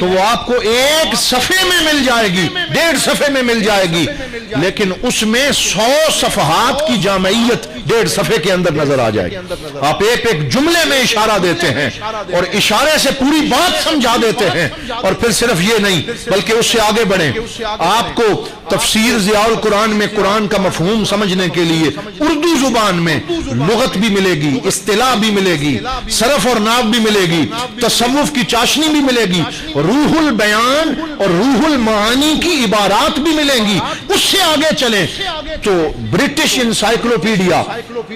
تو وہ آپ کو ایک صفحے میں مل جائے گی، 1.5 صفحے میں مل جائے گی، لیکن اس میں 100 صفحات کی جامعیت 1.5 صفحے کے اندر نظر آ جائے گی۔ آپ ایک ایک جملے میں اشارہ دیتے ہیں اور اشارے سے پوری بات سمجھا دیتے ہیں، اور پھر صرف یہ نہیں بلکہ اس سے آگے بڑھیں، آپ کو تفسیر ضیاء القرآن میں قرآن کا مفہوم سمجھنے کے لیے اردو زبان میں لغت بھی ملے گی، اصطلاح بھی ملے گی، صرف اور نحو بھی ملے گی، تصوف کی چاشنی بھی ملے گی، روح البیان اور روح المعانی کی عبارات بھی ملیں گی۔ اس سے آگے چلیں تو برٹش انسائکلوپیڈیا،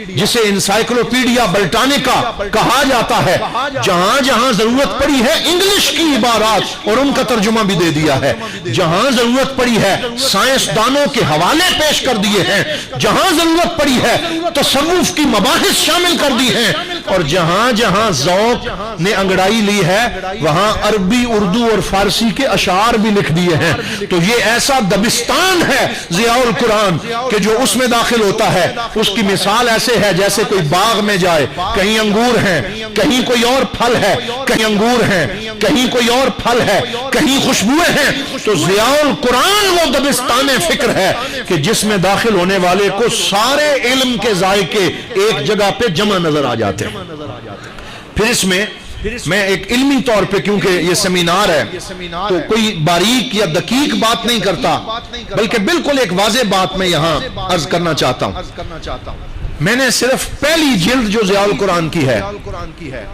جسے انسائکلوپیڈیا برٹانیکا کہا جاتا ہے، جہاں جہاں ضرورت پڑی ہے انگلش کی عبارات اور ان کا ترجمہ بھی دے دیا ہے، جہاں ضرورت پڑی ہے سائنسدانوں کے حوالے پیش کر دیے ہیں، جہاں ضرورت پڑی ہے تصوف کی مباحث شامل کر دی ہیں، اور جہاں جہاں ذوق نے انگڑائی لی ہے وہاں عربی، اردو اور فارسی کے اشعار بھی لکھ دیے ہیں۔ تو یہ ایسا دبستان ہے ضیاء القرآن کہ جو اس میں داخل ہوتا ہے اس کی مثال ایسے ہے جیسے کوئی باغ میں جائے، کہیں انگور ہیں، کہیں کوئی اور پھل ہے، کہیں انگور ہیں، کہیں کوئی اور پھل ہے، کہیں خوشبوئیں ہیں، تو ضیاء القرآن وہ دبستان فکر ہے کہ جس میں داخل ہونے والے کو سارے علم کے ذائقے ایک جگہ پہ جمع نظر آ جاتے ہیں۔ پھر اس میں ایک علمی طور پہ، کیونکہ یہ سیمینار ہے تو کوئی باریک یا دقیق بات نہیں کرتا بلکہ بالکل ایک واضح بات میں یہاں عرض کرنا چاہتا ہوں۔ میں نے صرف پہلی جلد جو ضیاء القرآن کی ہے،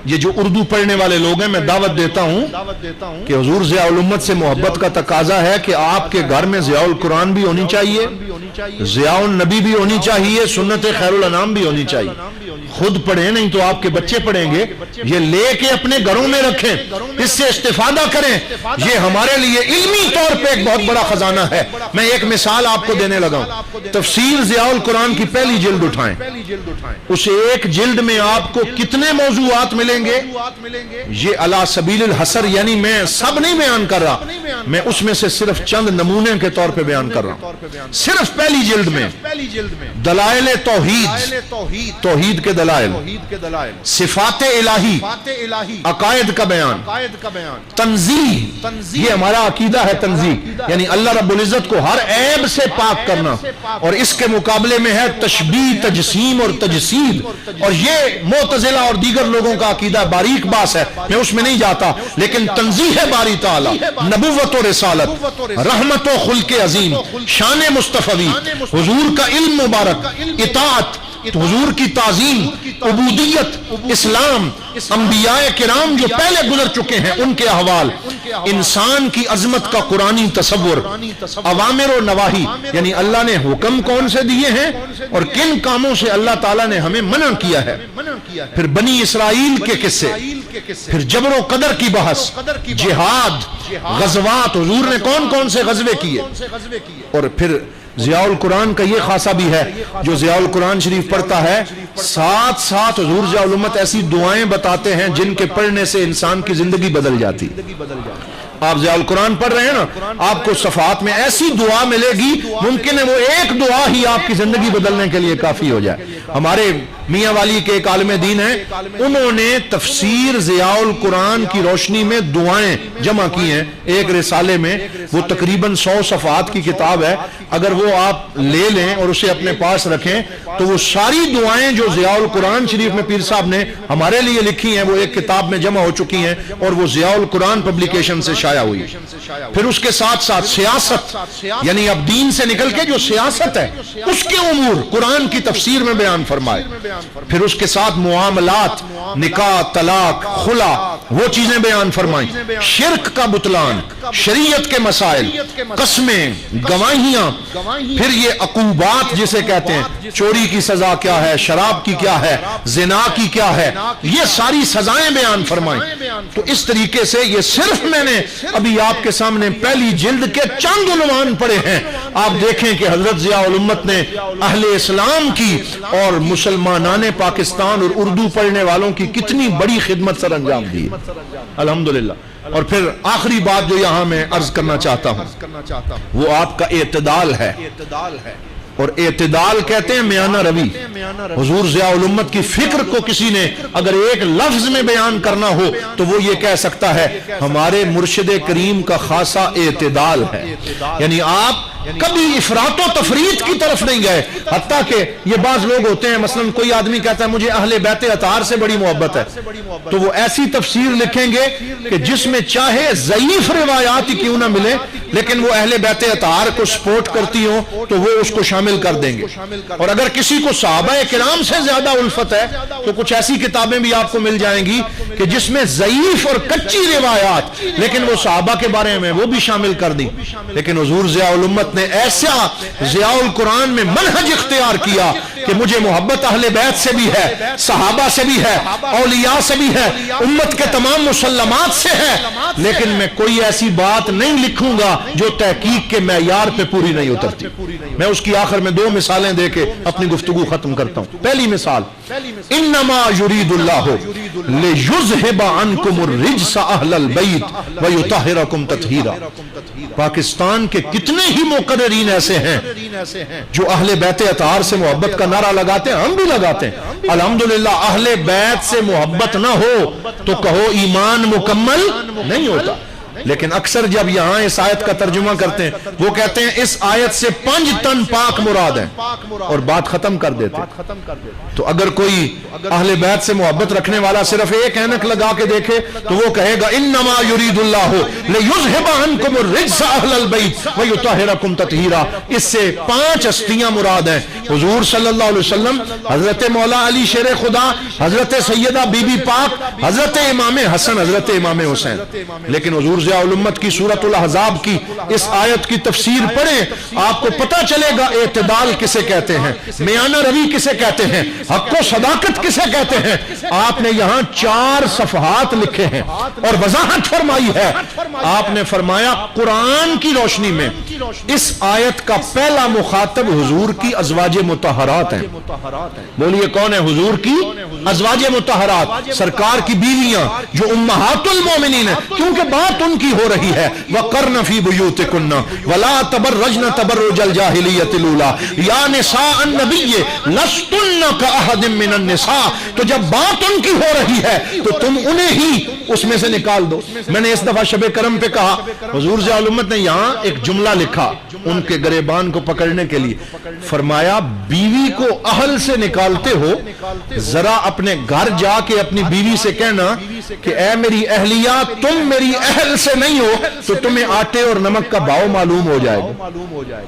یہ جو اردو پڑھنے والے لوگ ہیں، میں دعوت دیتا ہوں کہ حضور ضیاء الامت سے محبت کا تقاضا ہے کہ آپ کے گھر میں ضیاء القرآن بھی ہونی چاہیے، ضیاء النبی بھی ہونی چاہیے، سنت خیر الانام بھی ہونی چاہیے۔ خود پڑھیں نہیں تو آپ کے بچے پڑھیں گے، یہ لے کے اپنے گھروں میں رکھیں، اس سے استفادہ کریں، یہ ہمارے لیے علمی طور پہ ایک بہت بڑا خزانہ ہے۔ میں ایک مثال آپ کو دینے لگا ہوں، تفسیر ضیاء القرآن کی پہلی جلد اٹھائیں، اس ایک جلد میں آپ کو کتنے موضوعات ملیں گے؟ یہ علی سبیل الحصر، یعنی میں سب نہیں بیان کر رہا، میں اس میں سے صرف چند نمونے کے طور پہ بیان کر رہا ہوں۔ صرف پہلی جلد میں دلائل توحید، توحید کے دلائل، صفات الہی، عقائد کا بیان، تنزیہ، یہ ہمارا عقیدہ ہے، تنزیہ یعنی اللہ رب العزت کو ہر عیب سے پاک کرنا، اور اس کے مقابلے میں ہے تشبیہ، تجسیم اور تجسید، اور یہ معتزلہ اور دیگر لوگوں کا عقیدہ باریک باس ہے، میں اس میں نہیں جاتا، لیکن تنزیہ ہے باری تعالی، نبوت و رسالت، رحمت و خلق عظیم، شان مصطفی، حضور کا علم مبارک، اطاعت، حضور کی تعظیم، عبودیت، اسلام، انبیاء کرام جو پہلے گزر چکے ہیں ان کے احوال، انسان کی عظمت کا قرآنی تصور، اوامر و نواہی یعنی اللہ نے حکم کون سے دیے ہیں اور کن کاموں سے اللہ تعالیٰ نے ہمیں منع کیا ہے، پھر بنی اسرائیل کے قصے، پھر جبر و قدر کی بحث، جہاد، غزوات، حضور نے کون کون سے غزوے کیے، اور پھر ضیاء القرآن کا یہ خاصہ بھی ہے، جو ضیاء القرآن شریف پڑھتا ہے ساتھ ساتھ حضور ضیاء الامت ایسی دعائیں بتاتے ہیں جن کے پڑھنے سے انسان کی زندگی بدل جاتی۔ آپ ضیاء القرآن پڑھ رہے ہیں نا، آپ کو صفحات میں ایسی دعا ملے گی، ممکن ہے وہ ایک دعا ہی آپ کی زندگی بدلنے کے لیے کافی ہو جائے۔ ہمارے میاں والی کے ایک عالم دین ہیں، انہوں نے تفسیر ضیاء القرآن کی روشنی میں دعائیں جمع کی ہیں ایک رسالے میں، وہ تقریباً 100 صفحات کی کتاب ہے، اگر وہ آپ لے لیں اور اسے اپنے پاس رکھیں تو وہ ساری دعائیں جو ضیاء القرآن شریف میں پیر صاحب نے ہمارے لیے لکھی ہیں وہ ایک کتاب میں جمع ہو چکی ہیں، اور وہ ضیاء القرآن پبلیکیشن سے شائع ہوئی۔ پھر اس کے ساتھ ساتھ سیاست، یعنی اب دین سے نکل کے جو سیاست ہے اس کے امور قرآن کی تفسیر میں بیان فرمائے، پھر اس کے ساتھ معاملات، نکاح، طلاق، خلا، وہ چیزیں بیان فرمائیں، شرک کا بطلان، شریعت کے مسائل، قسمیں، گواہیاں، پھر یہ عقوبات جسے کہتے ہیں، چوری کی سزا کیا ہے، شراب کی کیا ہے، زنا کی کیا ہے، یہ ساری سزائیں بیان فرمائیں۔ تو اس طریقے سے یہ صرف میں نے ابھی آپ کے سامنے پہلی جلد کے چند عنوان پڑے ہیں، آپ دیکھیں کہ حضرت ضیاء الامت نے اہل اسلام کی اور مسلمانان پاکستان اور اردو پڑھنے والوں کی کتنی بڑی خدمت سر انجام دی الحمدللہ۔ اور پھر آخری بات جو یہاں میں عرض کرنا چاہتا ہوں وہ آپ کا اعتدال ہے، اور اعتدال کہتے ہیں میانہ روی. حضور ضیاء الامت کی فکر کو کسی نے اگر ایک لفظ میں بیان کرنا ہو تو وہ یہ کہہ سکتا ہے ہمارے مرشد کریم کا خاصہ اعتدال ہے. یعنی آپ کبھی افراط و تفریط کی طرف نہیں گئے. حتیٰ کہ یہ بعض لوگ ہوتے ہیں، مثلا کوئی آدمی کہتا ہے مجھے اہل بیت اطہار سے بڑی محبت ہے، تو وہ ایسی تفسیر لکھیں گے کہ جس میں چاہے ضعیف روایات ہی کیوں نہ ملے لیکن وہ اہل بیت اطہار کو سپورٹ کرتی ہوں تو وہ اس کو شامل کر دیں گے. اور اگر کسی کو صحابہ کرام سے زیادہ الفت ہے تو کچھ ایسی کتابیں بھی آپ کو مل جائیں گی کہ جس میں ضعیف اور کچی روایات لیکن وہ صحابہ کے بارے میں وہ بھی شامل کر دی. لیکن حضور ضیاء الامت نے ایسا ضیاء القرآن میں منہج اختیار کیا کہ مجھے محبت اہل بیت سے بھی ہے، صحابہ سے بھی ہے، اولیاء سے بھی ہے، امت کے تمام مسلمات سے ہے، لیکن میں کوئی ایسی بات نہیں لکھوں گا جو تحقیق کے معیار پہ پوری نہیں اترتی. میں اس کی آخر میں 2 مثالیں دے کے اپنی گفتگو ختم کرتا ہوں. پہلی مثال، انما یرید اللہ لیذھب عنکم الرجس اہل البیت ویطہرکم تطہیرا. پاکستان کے کتنے ہی مقررین ایسے ہیں جو اہل بیت اطہار سے محبت کا نعرہ لگاتے ہیں، ہم بھی لگاتے ہیں. الحمدللہ اہل بیت سے محبت نہ ہو تو کہو ایمان مکمل نہیں ہوتا. لیکن اکثر جب یہاں اس آیت کا ترجمہ کرتے ہیں وہ کہتے ہیں اس آیت سے 5 تن پاک مراد ہیں اور بات ختم کر دیتے ہیں. تو اگر کوئی اہل بیت سے محبت رکھنے والا صرف ایک اینک لگا کے دیکھے تو وہ کہے گا انما یرید اللہ لیذھب عنکم الرجس اہل البیت ویطہرکم تطہیرا. اس سے 5 ہستیاں مراد ہیں، حضور صلی اللہ علیہ وسلم، حضرت مولا علی شیر خدا، حضرت سیدہ بی بی پاک، حضرت امام حسن، حضرت امام حسین. لیکن حضور ضیاء الامت کی سورۃ الاحزاب کی اس آیت کی تفسیر پڑھیں، آپ کو پتہ چلے گا اعتدال کسے کہتے ہیں، میانہ روی کسے کہتے ہیں، حق و صداقت کسے کہتے ہیں. آپ نے یہاں 4 صفحات لکھے ہیں اور وضاحت فرمائی ہے. آپ نے فرمایا قرآن کی روشنی میں اس آیت کا پہلا مخاطب حضور کی ازواج مطہرات ہیں. بولیے کون ہے؟ حضور کی ازواج مطہرات، سرکار کی بیویاں جو امہات المومنین ہیں، کیونکہ بات ان کی ہو رہی ہے وَقَرْنَ فِي بُيُوتِكُنَّ وَلَا تَبَرَّجْنَ تَبَرُّجَ الْجَاهِلِيَّةِ الْأُولَىٰ يَا نِسَاءَ النَّبِيِّ لَسْتُنَّ كَأَحَدٍ مِّنَ النِّسَاءِ. تو جب بات ان کی ہو رہی ہے تو تم انہیں ہی اس میں سے نکال دو. میں نے اس دفعہ شب کرم پہ کہا حضور ضیاء الامت نے یہاں ایک جملہ لکھا ان کے گریبان کو پکڑنے کے لیے. فرمایا بیوی کو اہل سے نکالتے ہو، ذرا اپنے گھر جا کے اپنی بیوی سے کہنا کہ اے میری اہلیہ تم میری اہل سے نہیں ہو تو تمہیں آٹے اور نمک کا بھاؤ معلوم ہو جائے گا.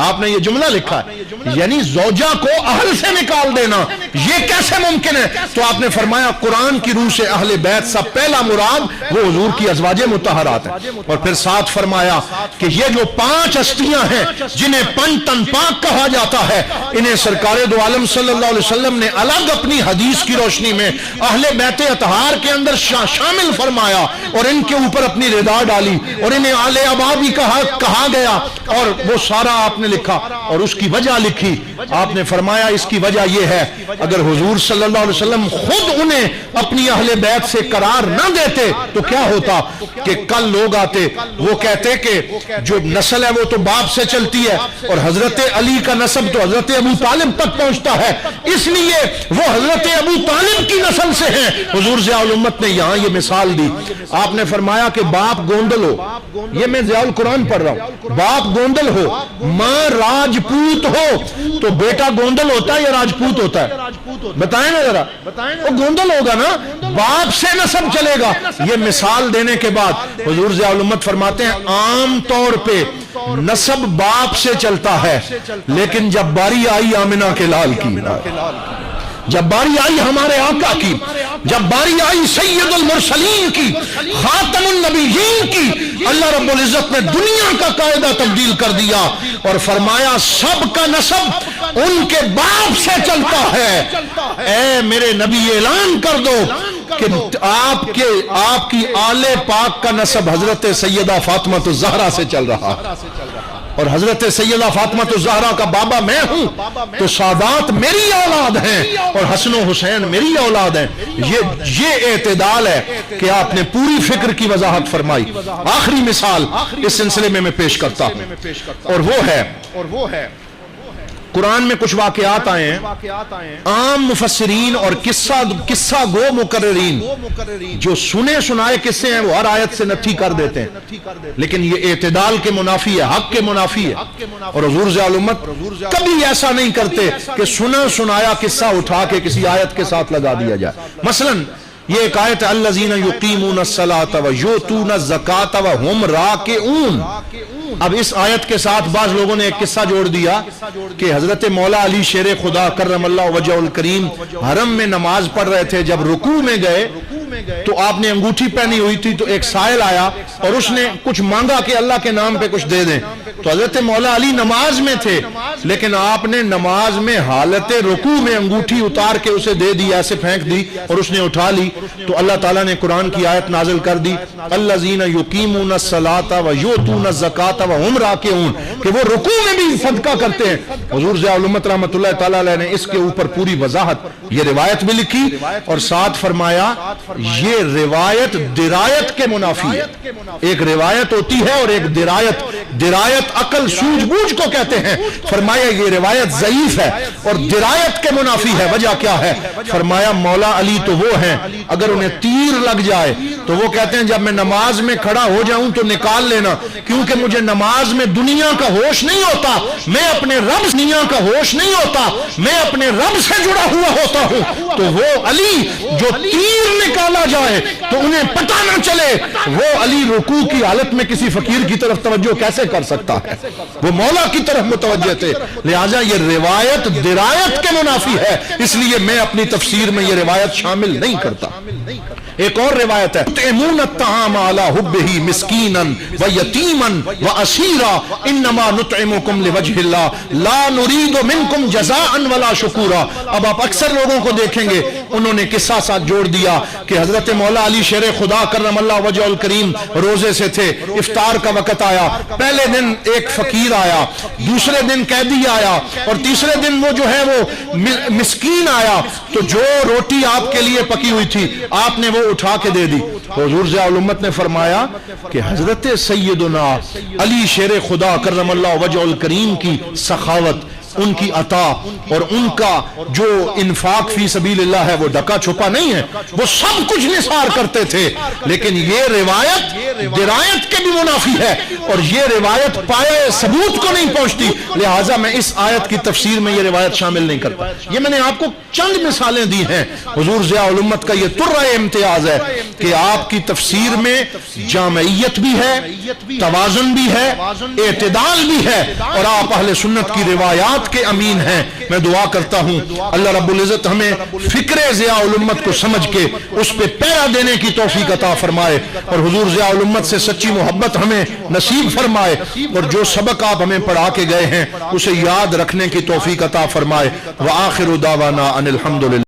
آپ نے یہ جملہ لکھا ہے، یعنی زوجہ کو اہل سے نکال دینا یہ کیسے ممکن ہے؟ تو آپ نے فرمایا قرآن کی روح سے اہل بیت سب پہلا مراد وہ حضور کی ازواج مطہرات ہیں. اور پھر ساتھ فرمایا کہ یہ جو 5 ہستیاں ہیں جنہیں 5 تن پاک کہا جاتا ہے، انہیں سرکار دو عالم صلی اللہ علیہ وسلم نے الگ اپنی حدیث کی روشنی میں اہل بیت اطہار کے اندر شامل فرمایا اور ان کے اوپر اپنی رضا ڈالی اور انہیں آل ابا بھی کہا گیا. اور وہ سارا آپ نے لکھا اور اس کی وجہ لکھی. آپ نے فرمایا اس کی وجہ یہ ہے اگر حضور صلی اللہ علیہ وسلم خود انہیں اپنی اہل بیت سے قرار نہ دیتے تو کیا ہوتا کہ کل لوگ آتے وہ کہتے کہ جو نسل ہے وہ تو باپ سے چلتی ہے اور حضرت علی کا نسب تو حضرت ابو طالب تک پہنچتا ہے، اس لیے وہ حضرت ابو طالب کی نسل سے ہیں. حضور ضیاء الامت نے یہاں یہ مثال دی. آپ نے فرمایا کہ باپ گوندل ہو، یہ میں ضیاء القرآن پڑھ رہا ہوں، باپ گوندل ہو، ماں راجپوت ہو تو بیٹا گوندل ہوتا ہے یا راجپوت ہوتا ہے؟ بتائیں نا ذرا. وہ گوندل ہوگا نا، باپ سے نسب چلے گا. یہ مثال دینے کے بعد حضور ضیاء الامت فرماتے ہیں عام طور پہ نسب باپ سے چلتا ہے، لیکن جب باری آئی آمنہ کے لال کی، جب باری آئی ہمارے آقا کی، جب باری آئی سید المرسلین کی، خاتم النبیین کی، اللہ رب العزت نے دنیا کا قاعدہ تبدیل کر دیا اور فرمایا سب کا نسب ان کے باپ سے چلتا ہے. اے میرے نبی اعلان کر دو کہ آپ کی آل پاک کا نسب حضرت سیدہ فاطمہ الزہرا سے چل رہا اور حضرت سیدہ فاطمہ الزہرا کا بابا میں ہوں تو سادات میری اولاد ہیں اور حسن و حسین میری اولاد ہیں. یہ اعتدال ہے کہ آپ نے پوری فکر کی وضاحت فرمائی. آخری مثال اس سلسلے میں پیش کرتا ہوں اور وہ ہے قرآن میں کچھ واقعات آئے ہیں، عام مفسرین اور قصہ گو مقررین جو سنے سنائے قصے ہیں وہ ہر آیت سے نفی کر دیتے ہیں، لیکن یہ اعتدال کے منافی ہے، حق کے منافی ہے، اور حضور ضیاء الامت کبھی ایسا نہیں کرتے کہ سنا سنایا قصہ اٹھا کے کسی آیت کے ساتھ لگا دیا جائے۔ مثلا یہ ایک آیت ہے الذین یقیمون الصلاۃ ویؤتون الزکاۃ وہم راکعون۔ اب اس آیت کے ساتھ بعض لوگوں نے ایک قصہ جوڑ دیا کہ حضرت مولا علی شیر خدا کرم اللہ وجہ الکریم حرم میں نماز پڑھ رہے تھے، جب رکوع میں گئے تو آپ نے انگوٹھی پہنی ہوئی تھی، تو ایک سائل آیا اور اس نے کچھ مانگا کہ اللہ کے نام پہ کچھ دے دیں، تو حضرت مولا علی نماز میں تھے لیکن آپ نے نماز میں حالت رکوع میں انگوٹھی اتار کے اسے دے دی، ایسے پھینک دی اور اس نے اٹھا لی، تو اللہ تعالیٰ نے قرآن کی آیت نازل کر دی الذین یقیمون الصلاۃ ویؤتون الزکاۃ وہم راکعون، کہ وہ رکوع میں بھی صدقہ کرتے ہیں۔ حضور ضیاء الامت رحمۃ اللہ تعالیٰ علیہ نے اس کے اوپر پوری وضاحت یہ روایت بھی لکھی اور ساتھ فرمایا یہ روایت درایت کے منافی ہے۔ ایک روایت ہوتی ہے اور ایک درایت عقل سوجھ بوجھ کو کہتے ہیں، فرمایا یہ روایت ضعیف ہے اور درایت کے منافی ہے۔ وجہ کیا ہے؟ فرمایا مولا علی تو وہ ہیں اگر انہیں تیر لگ جائے تو وہ کہتے ہیں جب میں نماز میں کھڑا ہو جاؤں تو نکال لینا، کیونکہ مجھے نماز میں دنیا کا ہوش نہیں ہوتا، میں اپنے رب دنیا کا ہوش نہیں ہوتا، میں اپنے رب سے جڑا ہوا ہوتا ہوں۔ تو وہ علی جو تیر نکالا جائے تو انہیں پتہ نہ چلے، وہ علی رکوع کی حالت میں کسی فقیر کی طرف توجہ کیسے کر سکتا ہے؟ وہ مولا کی طرف متوجہ تھے، لہٰذا یہ روایت درایت کے منافی ہے، اس لیے میں اپنی تفسیر میں یہ روایت شامل نہیں کرتا۔ ایک اور روایت ہے تُطْعِمُونَ الطَّعَامَ عَلَىٰ حُبِّهِ مِسْكِینًا وَیَتِیمًا وَأَسِیرًا اِنَّمَا نُطْعِمُکُمْ لِوَجْهِ اللَّهِ لَا نُرِیدُ مِنْکُمْ جَزَاءً وَلَا شُکُورًا۔ اب آپ اکثر لوگوں کو دیکھیں گے انہوں نے قصہ ساتھ جوڑ دیا کہ حضرت مولا علی شیر خدا کرم اللہ وجہ الکریم روزے سے تھے، افطار کا وقت آیا، پہلے دن ایک فقیر آیا، دوسرے دن قیدی آیا اور تیسرے دن وہ جو ہے وہ مسکین آیا، تو جو روٹی آپ کے لیے پکی ہوئی تھی آپ نے وہ اٹھا کے دے دی۔ حضور ضیاء الامت نے فرمایا کہ حضرت سیدنا علی شیر خدا کرم اللہ وجہ الکریم کی سخاوت، ان کی عطا اور ان کا جو انفاق فی سبیل اللہ ہے وہ ڈکا چھپا نہیں ہے، وہ سب کچھ نثار کرتے تھے، لیکن یہ روایت درایت کے بھی منافی ہے اور یہ روایت پائے ثبوت کو نہیں پہنچتی، لہٰذا میں اس آیت کی تفسیر میں یہ روایت شامل نہیں کرتا۔ یہ میں نے آپ کو چند مثالیں دی ہیں۔ حضور ضیاء الامت کا یہ ترہ امتیاز ہے کہ آپ کی تفسیر میں جامعیت بھی ہے، توازن بھی ہے، اعتدال بھی ہے، اور آپ اہل سنت کی روایات کے امین ہیں۔ میں دعا کرتا ہوں اللہ رب العزت ہمیں فکر ضیاء الامت کو سمجھ کے اس پہ پیرا دینے کی توفیق عطا فرمائے اور حضور ضیاء الامت سے سچی محبت ہمیں نصیب فرمائے، اور جو سبق آپ ہمیں پڑھا کے گئے ہیں اسے یاد رکھنے کی توفیق عطا فرمائے۔ وآخر دعوانا ان الحمدللہ۔